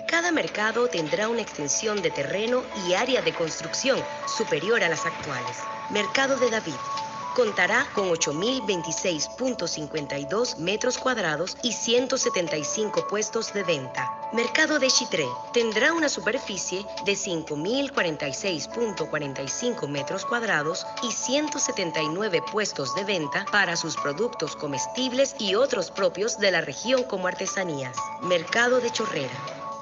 Cada mercado tendrá una extensión de terreno y área de construcción superior a las actuales. Mercado de David contará con 8.026.52 metros cuadrados y 175 puestos de venta. Mercado de Chitré tendrá una superficie de 5.046.45 metros cuadrados y 179 puestos de venta para sus productos comestibles y otros propios de la región como artesanías. Mercado de Chorrera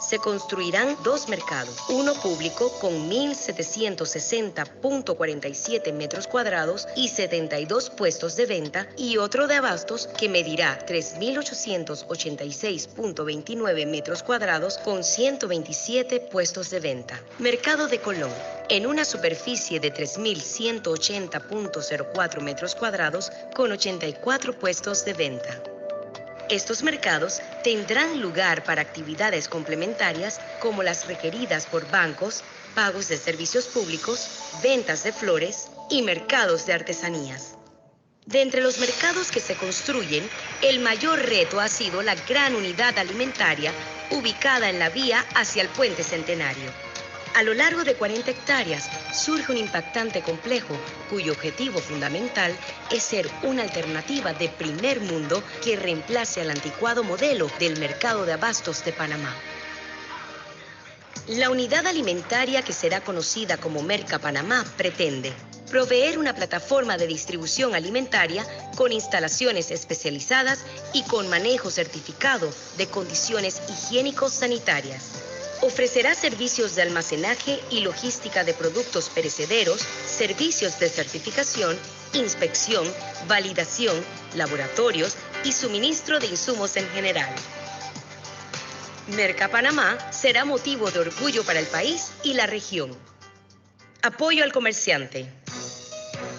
se construirán 2 mercados, uno público con 1.760.47 metros cuadrados y 72 puestos de venta y otro de abastos que medirá 3.886.29 metros cuadrados con 127 puestos de venta. Mercado de Colón, en una superficie de 3.180.04 metros cuadrados con 84 puestos de venta. Estos mercados tendrán lugar para actividades complementarias como las requeridas por bancos, pagos de servicios públicos, ventas de flores y mercados de artesanías. De entre los mercados que se construyen, el mayor reto ha sido la gran unidad alimentaria ubicada en la vía hacia el Puente Centenario. A lo largo de 40 hectáreas surge un impactante complejo cuyo objetivo fundamental es ser una alternativa de primer mundo que reemplace al anticuado modelo del mercado de abastos de Panamá. La unidad alimentaria, que será conocida como Merca Panamá, pretende proveer una plataforma de distribución alimentaria con instalaciones especializadas y con manejo certificado de condiciones higiénico-sanitarias. Ofrecerá servicios de almacenaje y logística de productos perecederos, servicios de certificación, inspección, validación, laboratorios y suministro de insumos en general. Merca Panamá será motivo de orgullo para el país y la región. Apoyo al comerciante.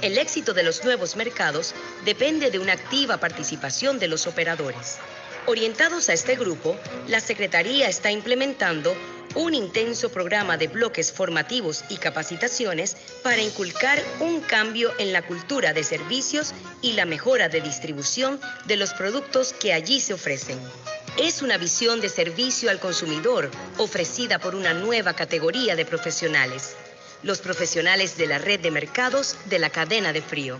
El éxito de los nuevos mercados depende de una activa participación de los operadores. Orientados a este grupo, la Secretaría está implementando un intenso programa de bloques formativos y capacitaciones para inculcar un cambio en la cultura de servicios y la mejora de distribución de los productos que allí se ofrecen. Es una visión de servicio al consumidor ofrecida por una nueva categoría de profesionales, los profesionales de la red de mercados de la cadena de frío.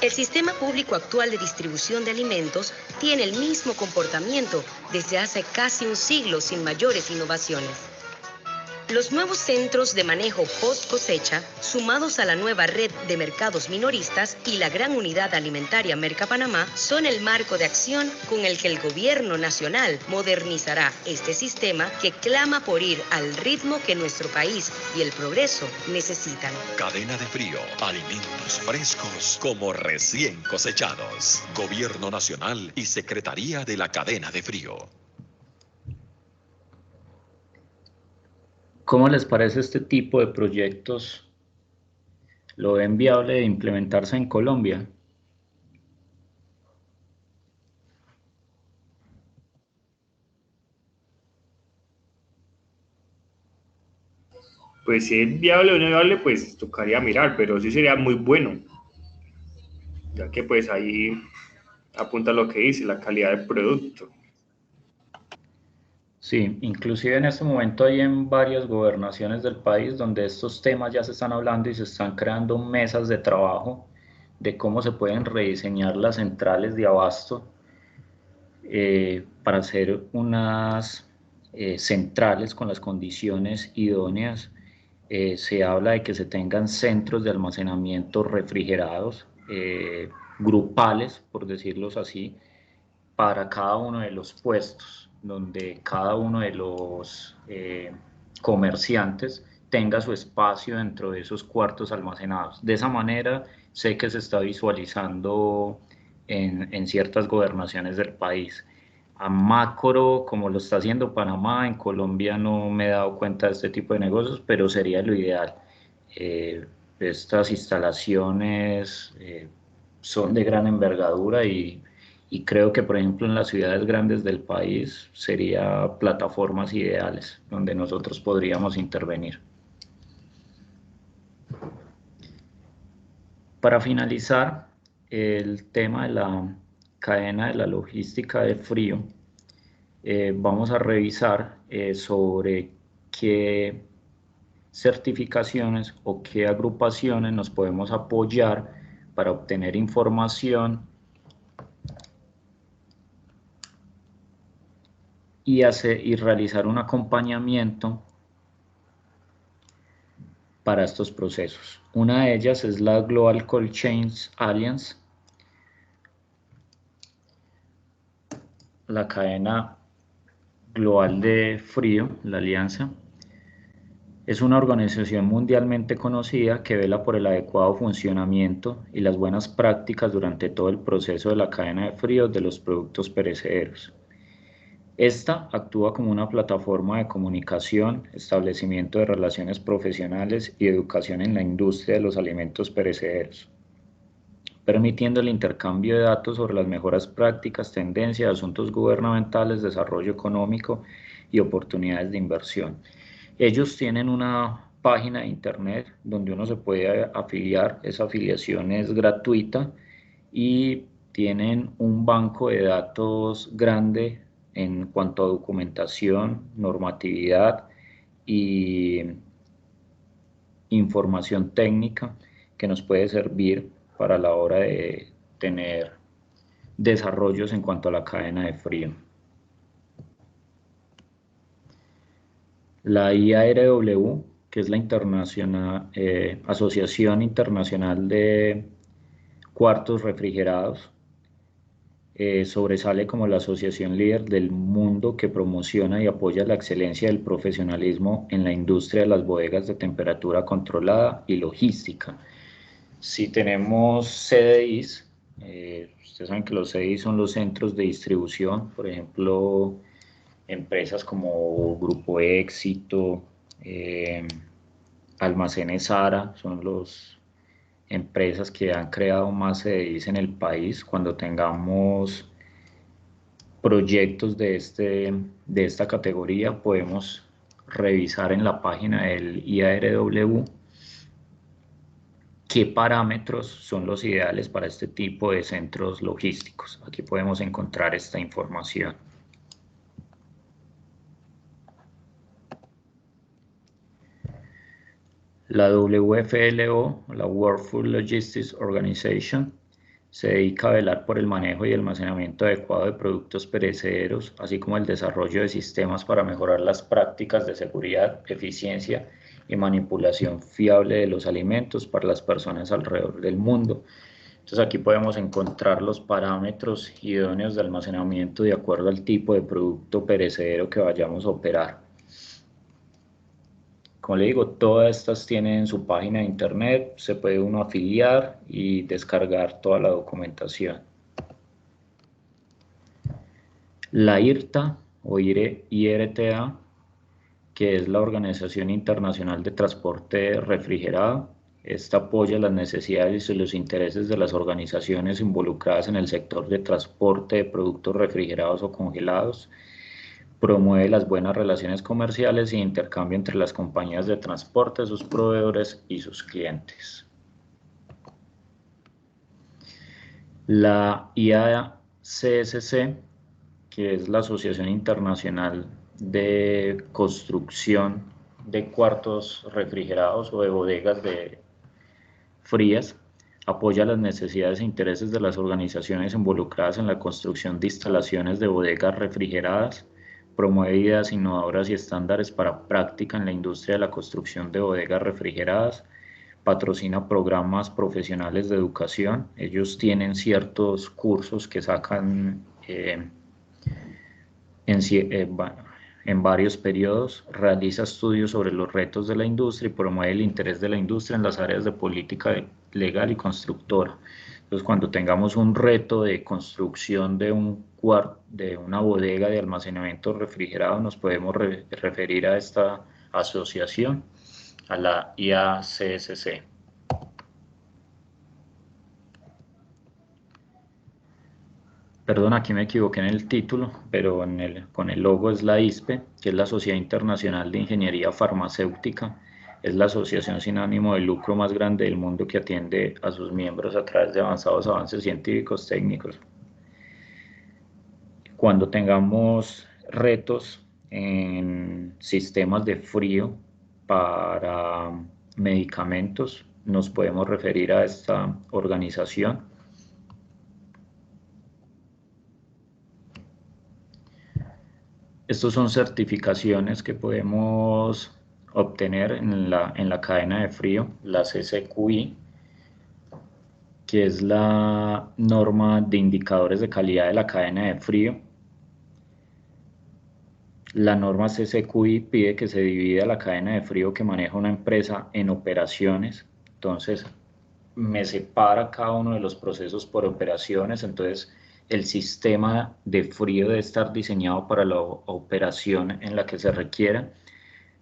El sistema público actual de distribución de alimentos tiene el mismo comportamiento desde hace casi un siglo sin mayores innovaciones. Los nuevos centros de manejo post cosecha, sumados a la nueva red de mercados minoristas y la gran unidad alimentaria Merca Panamá, son el marco de acción con el que el gobierno nacional modernizará este sistema que clama por ir al ritmo que nuestro país y el progreso necesitan. Cadena de frío, alimentos frescos como recién cosechados. Gobierno Nacional y Secretaría de la Cadena de Frío. ¿Cómo les parece este tipo de proyectos? ¿Lo ven viable de implementarse en Colombia? Pues si es viable o no viable, pues tocaría mirar, pero sí sería muy bueno, ya que pues ahí apunta lo que dice, la calidad del producto. Sí, inclusive en este momento hay en varias gobernaciones del país donde estos temas ya se están hablando y se están creando mesas de trabajo de cómo se pueden rediseñar las centrales de abasto para hacer unas centrales con las condiciones idóneas. Se habla de que se tengan centros de almacenamiento refrigerados, grupales, por decirlos así, para cada uno de los puestos, donde cada uno de los comerciantes tenga su espacio dentro de esos cuartos almacenados. De esa manera sé que se está visualizando en ciertas gobernaciones del país. A macro, como lo está haciendo Panamá, en Colombia no me he dado cuenta de este tipo de negocios, pero sería lo ideal. Estas instalaciones son de gran envergadura y creo que, por ejemplo, en las ciudades grandes del país serían plataformas ideales donde nosotros podríamos intervenir. Para finalizar el tema de la cadena de la logística de frío, vamos a revisar sobre qué certificaciones o qué agrupaciones nos podemos apoyar para obtener información y realizar un acompañamiento para estos procesos. Una de ellas es la Global Cold Chains Alliance, la cadena Global de Frío, la Alianza, es una organización mundialmente conocida que vela por el adecuado funcionamiento y las buenas prácticas durante todo el proceso de la cadena de frío de los productos perecederos. Esta actúa como una plataforma de comunicación, establecimiento de relaciones profesionales y educación en la industria de los alimentos perecederos, permitiendo el intercambio de datos sobre las mejores prácticas, tendencias, asuntos gubernamentales, desarrollo económico y oportunidades de inversión. Ellos tienen una página de internet donde uno se puede afiliar, esa afiliación es gratuita y tienen un banco de datos grande en cuanto a documentación, normatividad y información técnica que nos puede servir para la hora de tener desarrollos en cuanto a la cadena de frío. La IARW, que es la Asociación Internacional de Cuartos Refrigerados, sobresale como la asociación líder del mundo que promociona y apoya la excelencia del profesionalismo en la industria de las bodegas de temperatura controlada y logística. Si tenemos CDIs, ustedes saben que los CDIs son los centros de distribución, por ejemplo, empresas como Grupo Éxito, Almacenes Zara, son las empresas que han creado más CDIs en el país. Cuando tengamos proyectos de esta categoría, podemos revisar en la página del IARW qué parámetros son los ideales para este tipo de centros logísticos. Aquí podemos encontrar esta información. La WFLO, la World Food Logistics Organization, se dedica a velar por el manejo y almacenamiento adecuado de productos perecederos, así como el desarrollo de sistemas para mejorar las prácticas de seguridad, eficiencia y manipulación fiable de los alimentos para las personas alrededor del mundo. Entonces aquí podemos encontrar los parámetros idóneos de almacenamiento de acuerdo al tipo de producto perecedero que vayamos a operar. Como le digo, todas estas tienen su página de internet, se puede uno afiliar y descargar toda la documentación. La IRTA o IRTA, que es la Organización Internacional de Transporte Refrigerado, esta apoya las necesidades y los intereses de las organizaciones involucradas en el sector de transporte de productos refrigerados o congelados, promueve las buenas relaciones comerciales y intercambio entre las compañías de transporte, sus proveedores y sus clientes. La IACSC, que es la Asociación Internacional de Construcción de Cuartos Refrigerados o de Bodegas frías, apoya las necesidades e intereses de las organizaciones involucradas en la construcción de instalaciones de bodegas refrigeradas, promueve ideas innovadoras y estándares para práctica en la industria de la construcción de bodegas refrigeradas, patrocina programas profesionales de educación. Ellos tienen ciertos cursos que sacan en varios periodos, realiza estudios sobre los retos de la industria y promueve el interés de la industria en las áreas de política legal y constructora. Entonces, cuando tengamos un reto de construcción de una bodega de almacenamiento refrigerado, nos podemos referir a esta asociación, a la IACSC. Perdón, aquí me equivoqué en el título, pero con el logo es la ISPE, que es la Sociedad Internacional de Ingeniería Farmacéutica. Es la asociación sin ánimo de lucro más grande del mundo que atiende a sus miembros a través de avanzados avances científicos técnicos. Cuando tengamos retos en sistemas de frío para medicamentos, nos podemos referir a esta organización. Estos son certificaciones que podemos obtener en la cadena de frío, la CCQI, que es la norma de indicadores de calidad de la cadena de frío. La norma CCQI pide que se divida la cadena de frío que maneja una empresa en operaciones. Entonces, me separa cada uno de los procesos por operaciones. Entonces, el sistema de frío debe estar diseñado para la operación en la que se requiera.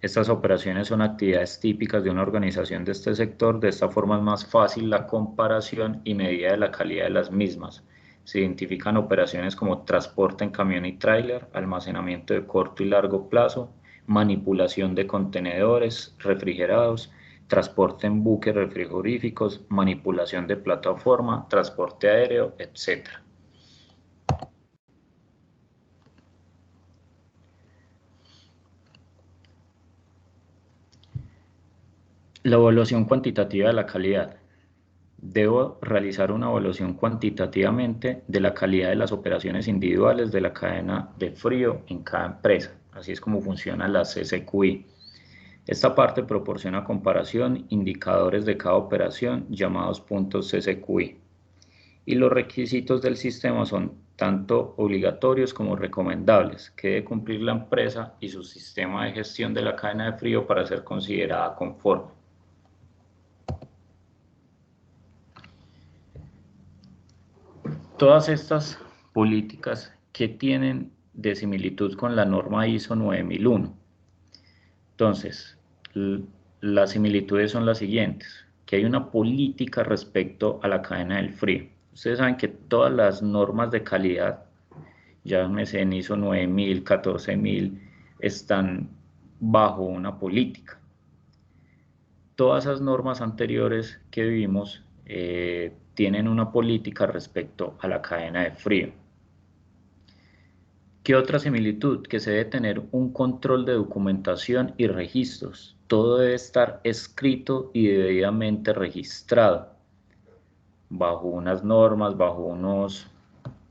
Estas operaciones son actividades típicas de una organización de este sector. De esta forma es más fácil la comparación y medida de la calidad de las mismas. Se identifican operaciones como transporte en camión y tráiler, almacenamiento de corto y largo plazo, manipulación de contenedores refrigerados, transporte en buques refrigeríficos, manipulación de plataforma, transporte aéreo, etc. La evaluación cuantitativa de la calidad. Debo realizar una evaluación cuantitativamente de la calidad de las operaciones individuales de la cadena de frío en cada empresa. Así es como funciona la CCQI. Esta parte proporciona comparación, indicadores de cada operación llamados puntos CCQI. Y los requisitos del sistema son tanto obligatorios como recomendables, que debe cumplir la empresa y su sistema de gestión de la cadena de frío para ser considerada conforme. Todas estas políticas que tienen de similitud con la norma ISO 9001. Entonces, las similitudes son las siguientes, que hay una política respecto a la cadena del frío. Ustedes saben que todas las normas de calidad, llámese en ISO 9000, 14000, están bajo una política. Todas esas normas anteriores que vimos tienen una política respecto a la cadena de frío. ¿Qué otra similitud? Que se debe tener un control de documentación y registros. Todo debe estar escrito y debidamente registrado bajo unas normas, bajo unos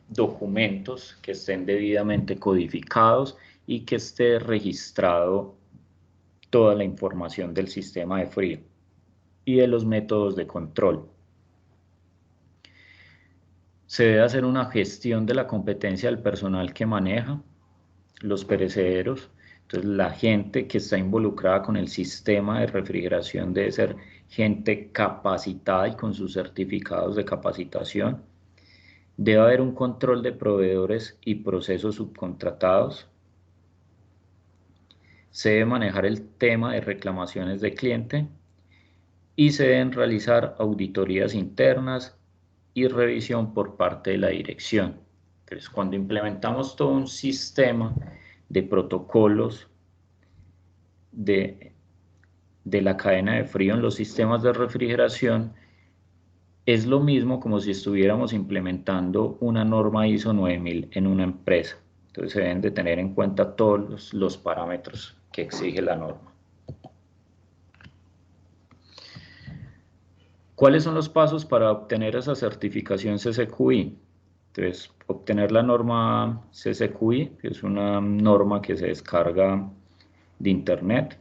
documentos que estén debidamente codificados y que esté registrado toda la información del sistema de frío y de los métodos de control. Se debe hacer una gestión de la competencia del personal que maneja los perecederos. Entonces, la gente que está involucrada con el sistema de refrigeración debe ser gente capacitada y con sus certificados de capacitación. Debe haber un control de proveedores y procesos subcontratados. Se debe manejar el tema de reclamaciones de cliente y se deben realizar auditorías internas y revisión por parte de la dirección. Entonces, cuando implementamos todo un sistema de protocolos de la cadena de frío en los sistemas de refrigeración, es lo mismo como si estuviéramos implementando una norma ISO 9000 en una empresa. Entonces, se deben de tener en cuenta todos los parámetros que exige la norma. ¿Cuáles son los pasos para obtener esa certificación CCQI? Entonces, obtener la norma CCQI, que es una norma que se descarga de internet.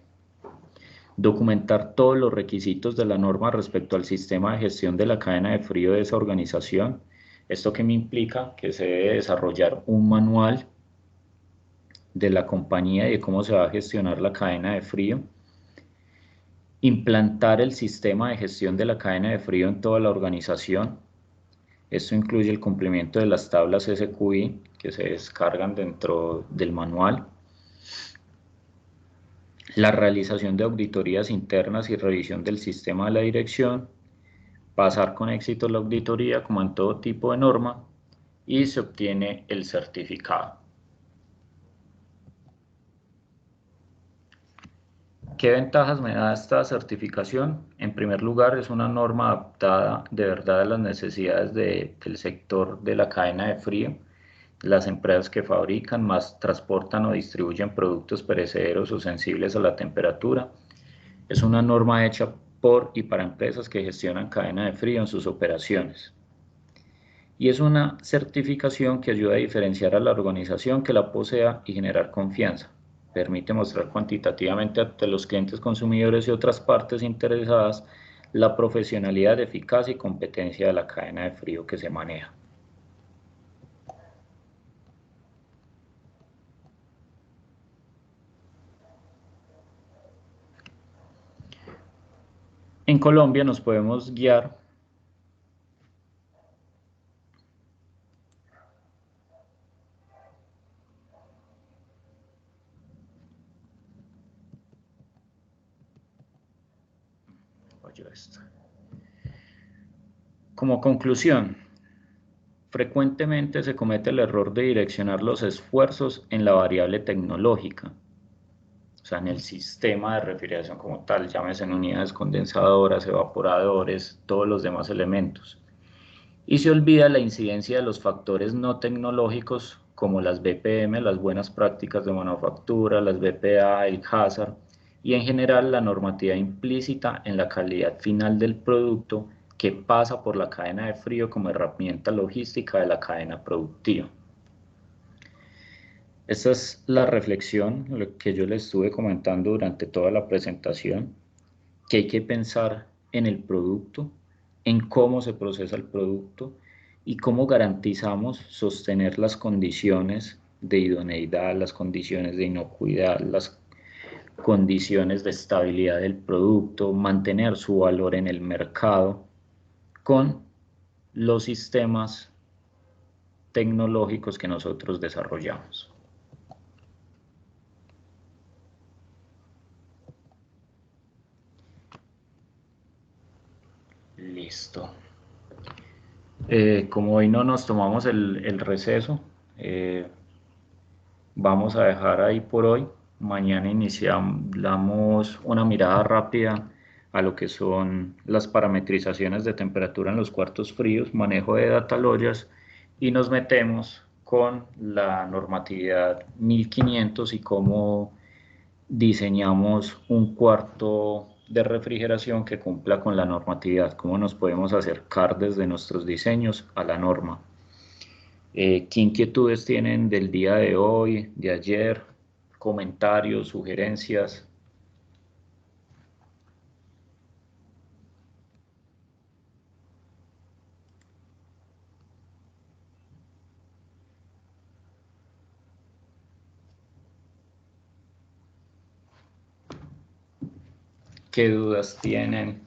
Documentar todos los requisitos de la norma respecto al sistema de gestión de la cadena de frío de esa organización. ¿Esto qué me implica? Que se debe desarrollar un manual de la compañía y de cómo se va a gestionar la cadena de frío. Implantar el sistema de gestión de la cadena de frío en toda la organización. Esto incluye el cumplimiento de las tablas SQI que se descargan dentro del manual. La realización de auditorías internas y revisión del sistema de la dirección. Pasar con éxito la auditoría como en todo tipo de norma y se obtiene el certificado. ¿Qué ventajas me da esta certificación? En primer lugar, es una norma adaptada de verdad a las necesidades del sector de la cadena de frío. Las empresas que fabrican, más transportan o distribuyen productos perecederos o sensibles a la temperatura. Es una norma hecha por y para empresas que gestionan cadena de frío en sus operaciones. Y es una certificación que ayuda a diferenciar a la organización que la posea y generar confianza. Permite mostrar cuantitativamente ante los clientes, consumidores y otras partes interesadas la profesionalidad, eficacia y competencia de la cadena de frío que se maneja. En Colombia nos podemos guiar como conclusión. Frecuentemente se comete el error de direccionar los esfuerzos en la variable tecnológica, o sea, en el sistema de refrigeración como tal, llámese en unidades condensadoras, evaporadores, todos los demás elementos. Y se olvida la incidencia de los factores no tecnológicos como las BPM, las buenas prácticas de manufactura, las BPA, el hazard, y en general la normatividad implícita en la calidad final del producto que pasa por la cadena de frío como herramienta logística de la cadena productiva. Esta es la reflexión, lo que yo les estuve comentando durante toda la presentación, que hay que pensar en el producto, en cómo se procesa el producto y cómo garantizamos sostener las condiciones de idoneidad, las condiciones de inocuidad, las condiciones de estabilidad del producto, mantener su valor en el mercado con los sistemas tecnológicos que nosotros desarrollamos. Listo. Como hoy no nos tomamos el receso, vamos a dejar ahí por hoy. Mañana iniciamos una mirada rápida a lo que son las parametrizaciones de temperatura en los cuartos fríos, manejo de data loggers, y nos metemos con la normatividad 1500 y cómo diseñamos un cuarto de refrigeración que cumpla con la normatividad, cómo nos podemos acercar desde nuestros diseños a la norma. ¿Qué inquietudes tienen del día de hoy, de ayer? Comentarios, sugerencias. ¿Qué dudas tienen?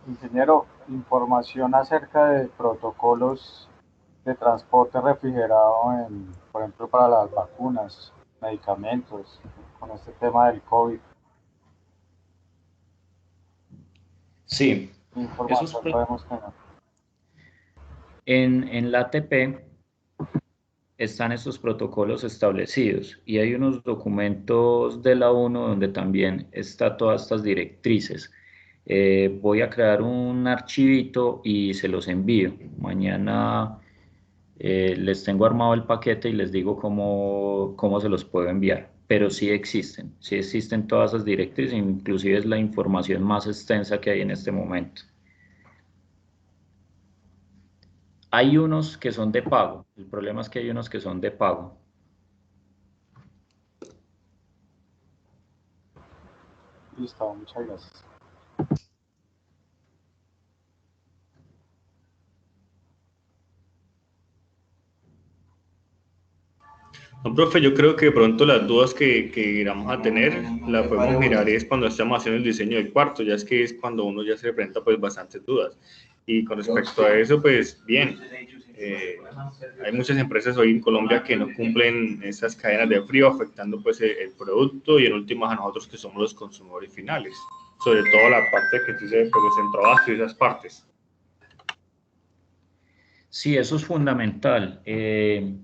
Ingeniero, información acerca de protocolos de transporte refrigerado, por ejemplo, para las vacunas, medicamentos, con este tema del COVID. Sí, información podemos tener. En la ATP están estos protocolos establecidos y hay unos documentos de la ONU donde también está todas estas directrices. Voy a crear un archivito y se los envío. Mañana les tengo armado el paquete y les digo cómo se los puedo enviar. Pero sí existen todas esas directrices, inclusive es la información más extensa que hay en este momento. Hay unos que son de pago, el problema es que hay unos que son de pago. Listo, muchas gracias. No, profe, yo creo que de pronto las dudas que vamos a tener las podemos mirar es cuando estamos haciendo el diseño del cuarto, ya que es cuando uno ya se presenta pues bastantes dudas. Y con respecto a eso, pues bien, hay muchas empresas hoy en Colombia que no cumplen esas cadenas de frío, afectando pues el producto y en últimas a nosotros que somos los consumidores finales, sobre todo la parte que dice pues, el trabajo y esas partes. Sí, eso es fundamental. En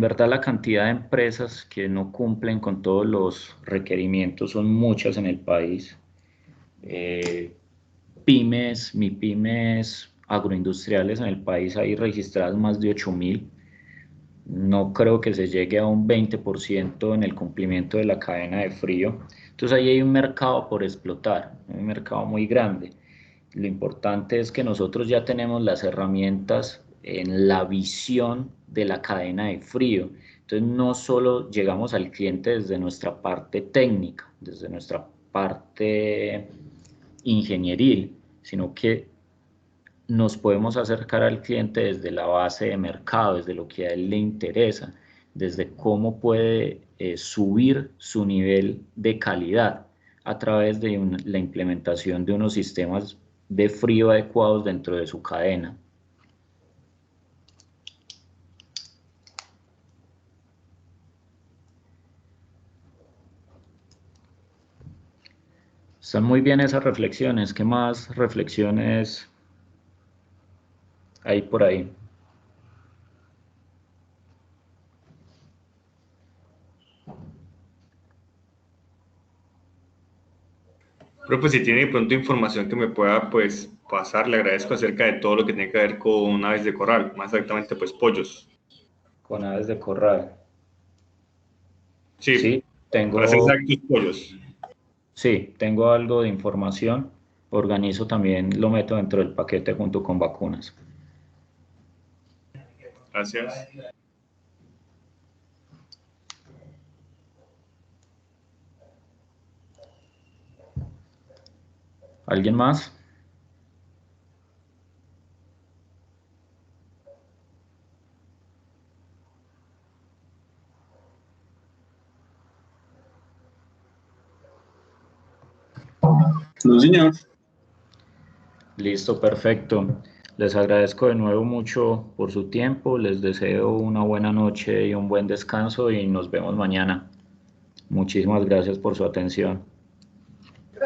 verdad la cantidad de empresas que no cumplen con todos los requerimientos son muchas en el país. MIPYMES agroindustriales en el país hay registradas más de 8.000. No creo que se llegue a un 20% en el cumplimiento de la cadena de frío. Entonces ahí hay un mercado por explotar, un mercado muy grande. Lo importante es que nosotros ya tenemos las herramientas en la visión de la cadena de frío. Entonces no solo llegamos al cliente desde nuestra parte técnica, desde nuestra parte ingenieril, sino que nos podemos acercar al cliente desde la base de mercado, desde lo que a él le interesa, desde cómo puede subir su nivel de calidad a través de la implementación de unos sistemas de frío adecuados dentro de su cadena. Están muy bien esas reflexiones. ¿Qué más reflexiones hay por ahí? Pero pues si tiene de pronto información que me pueda pues pasar, le agradezco acerca de todo lo que tiene que ver con aves de corral, más exactamente pues pollos. Con aves de corral. Sí, Sí, tengo... para ser exactos, pollos. Sí, tengo algo de información. Organizo también, lo meto dentro del paquete junto con vacunas. Gracias. ¿Alguien más? No, señor. Listo, perfecto. Les agradezco de nuevo mucho por su tiempo. Les deseo una buena noche y un buen descanso y nos vemos mañana. Muchísimas gracias por su atención.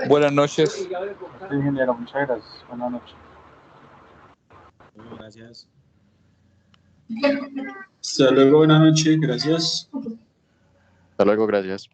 Buenas noches. Sí, ingeniero, muchas gracias. Buenas noches. Gracias. Hasta luego, buenas noches. Gracias. Hasta luego, gracias.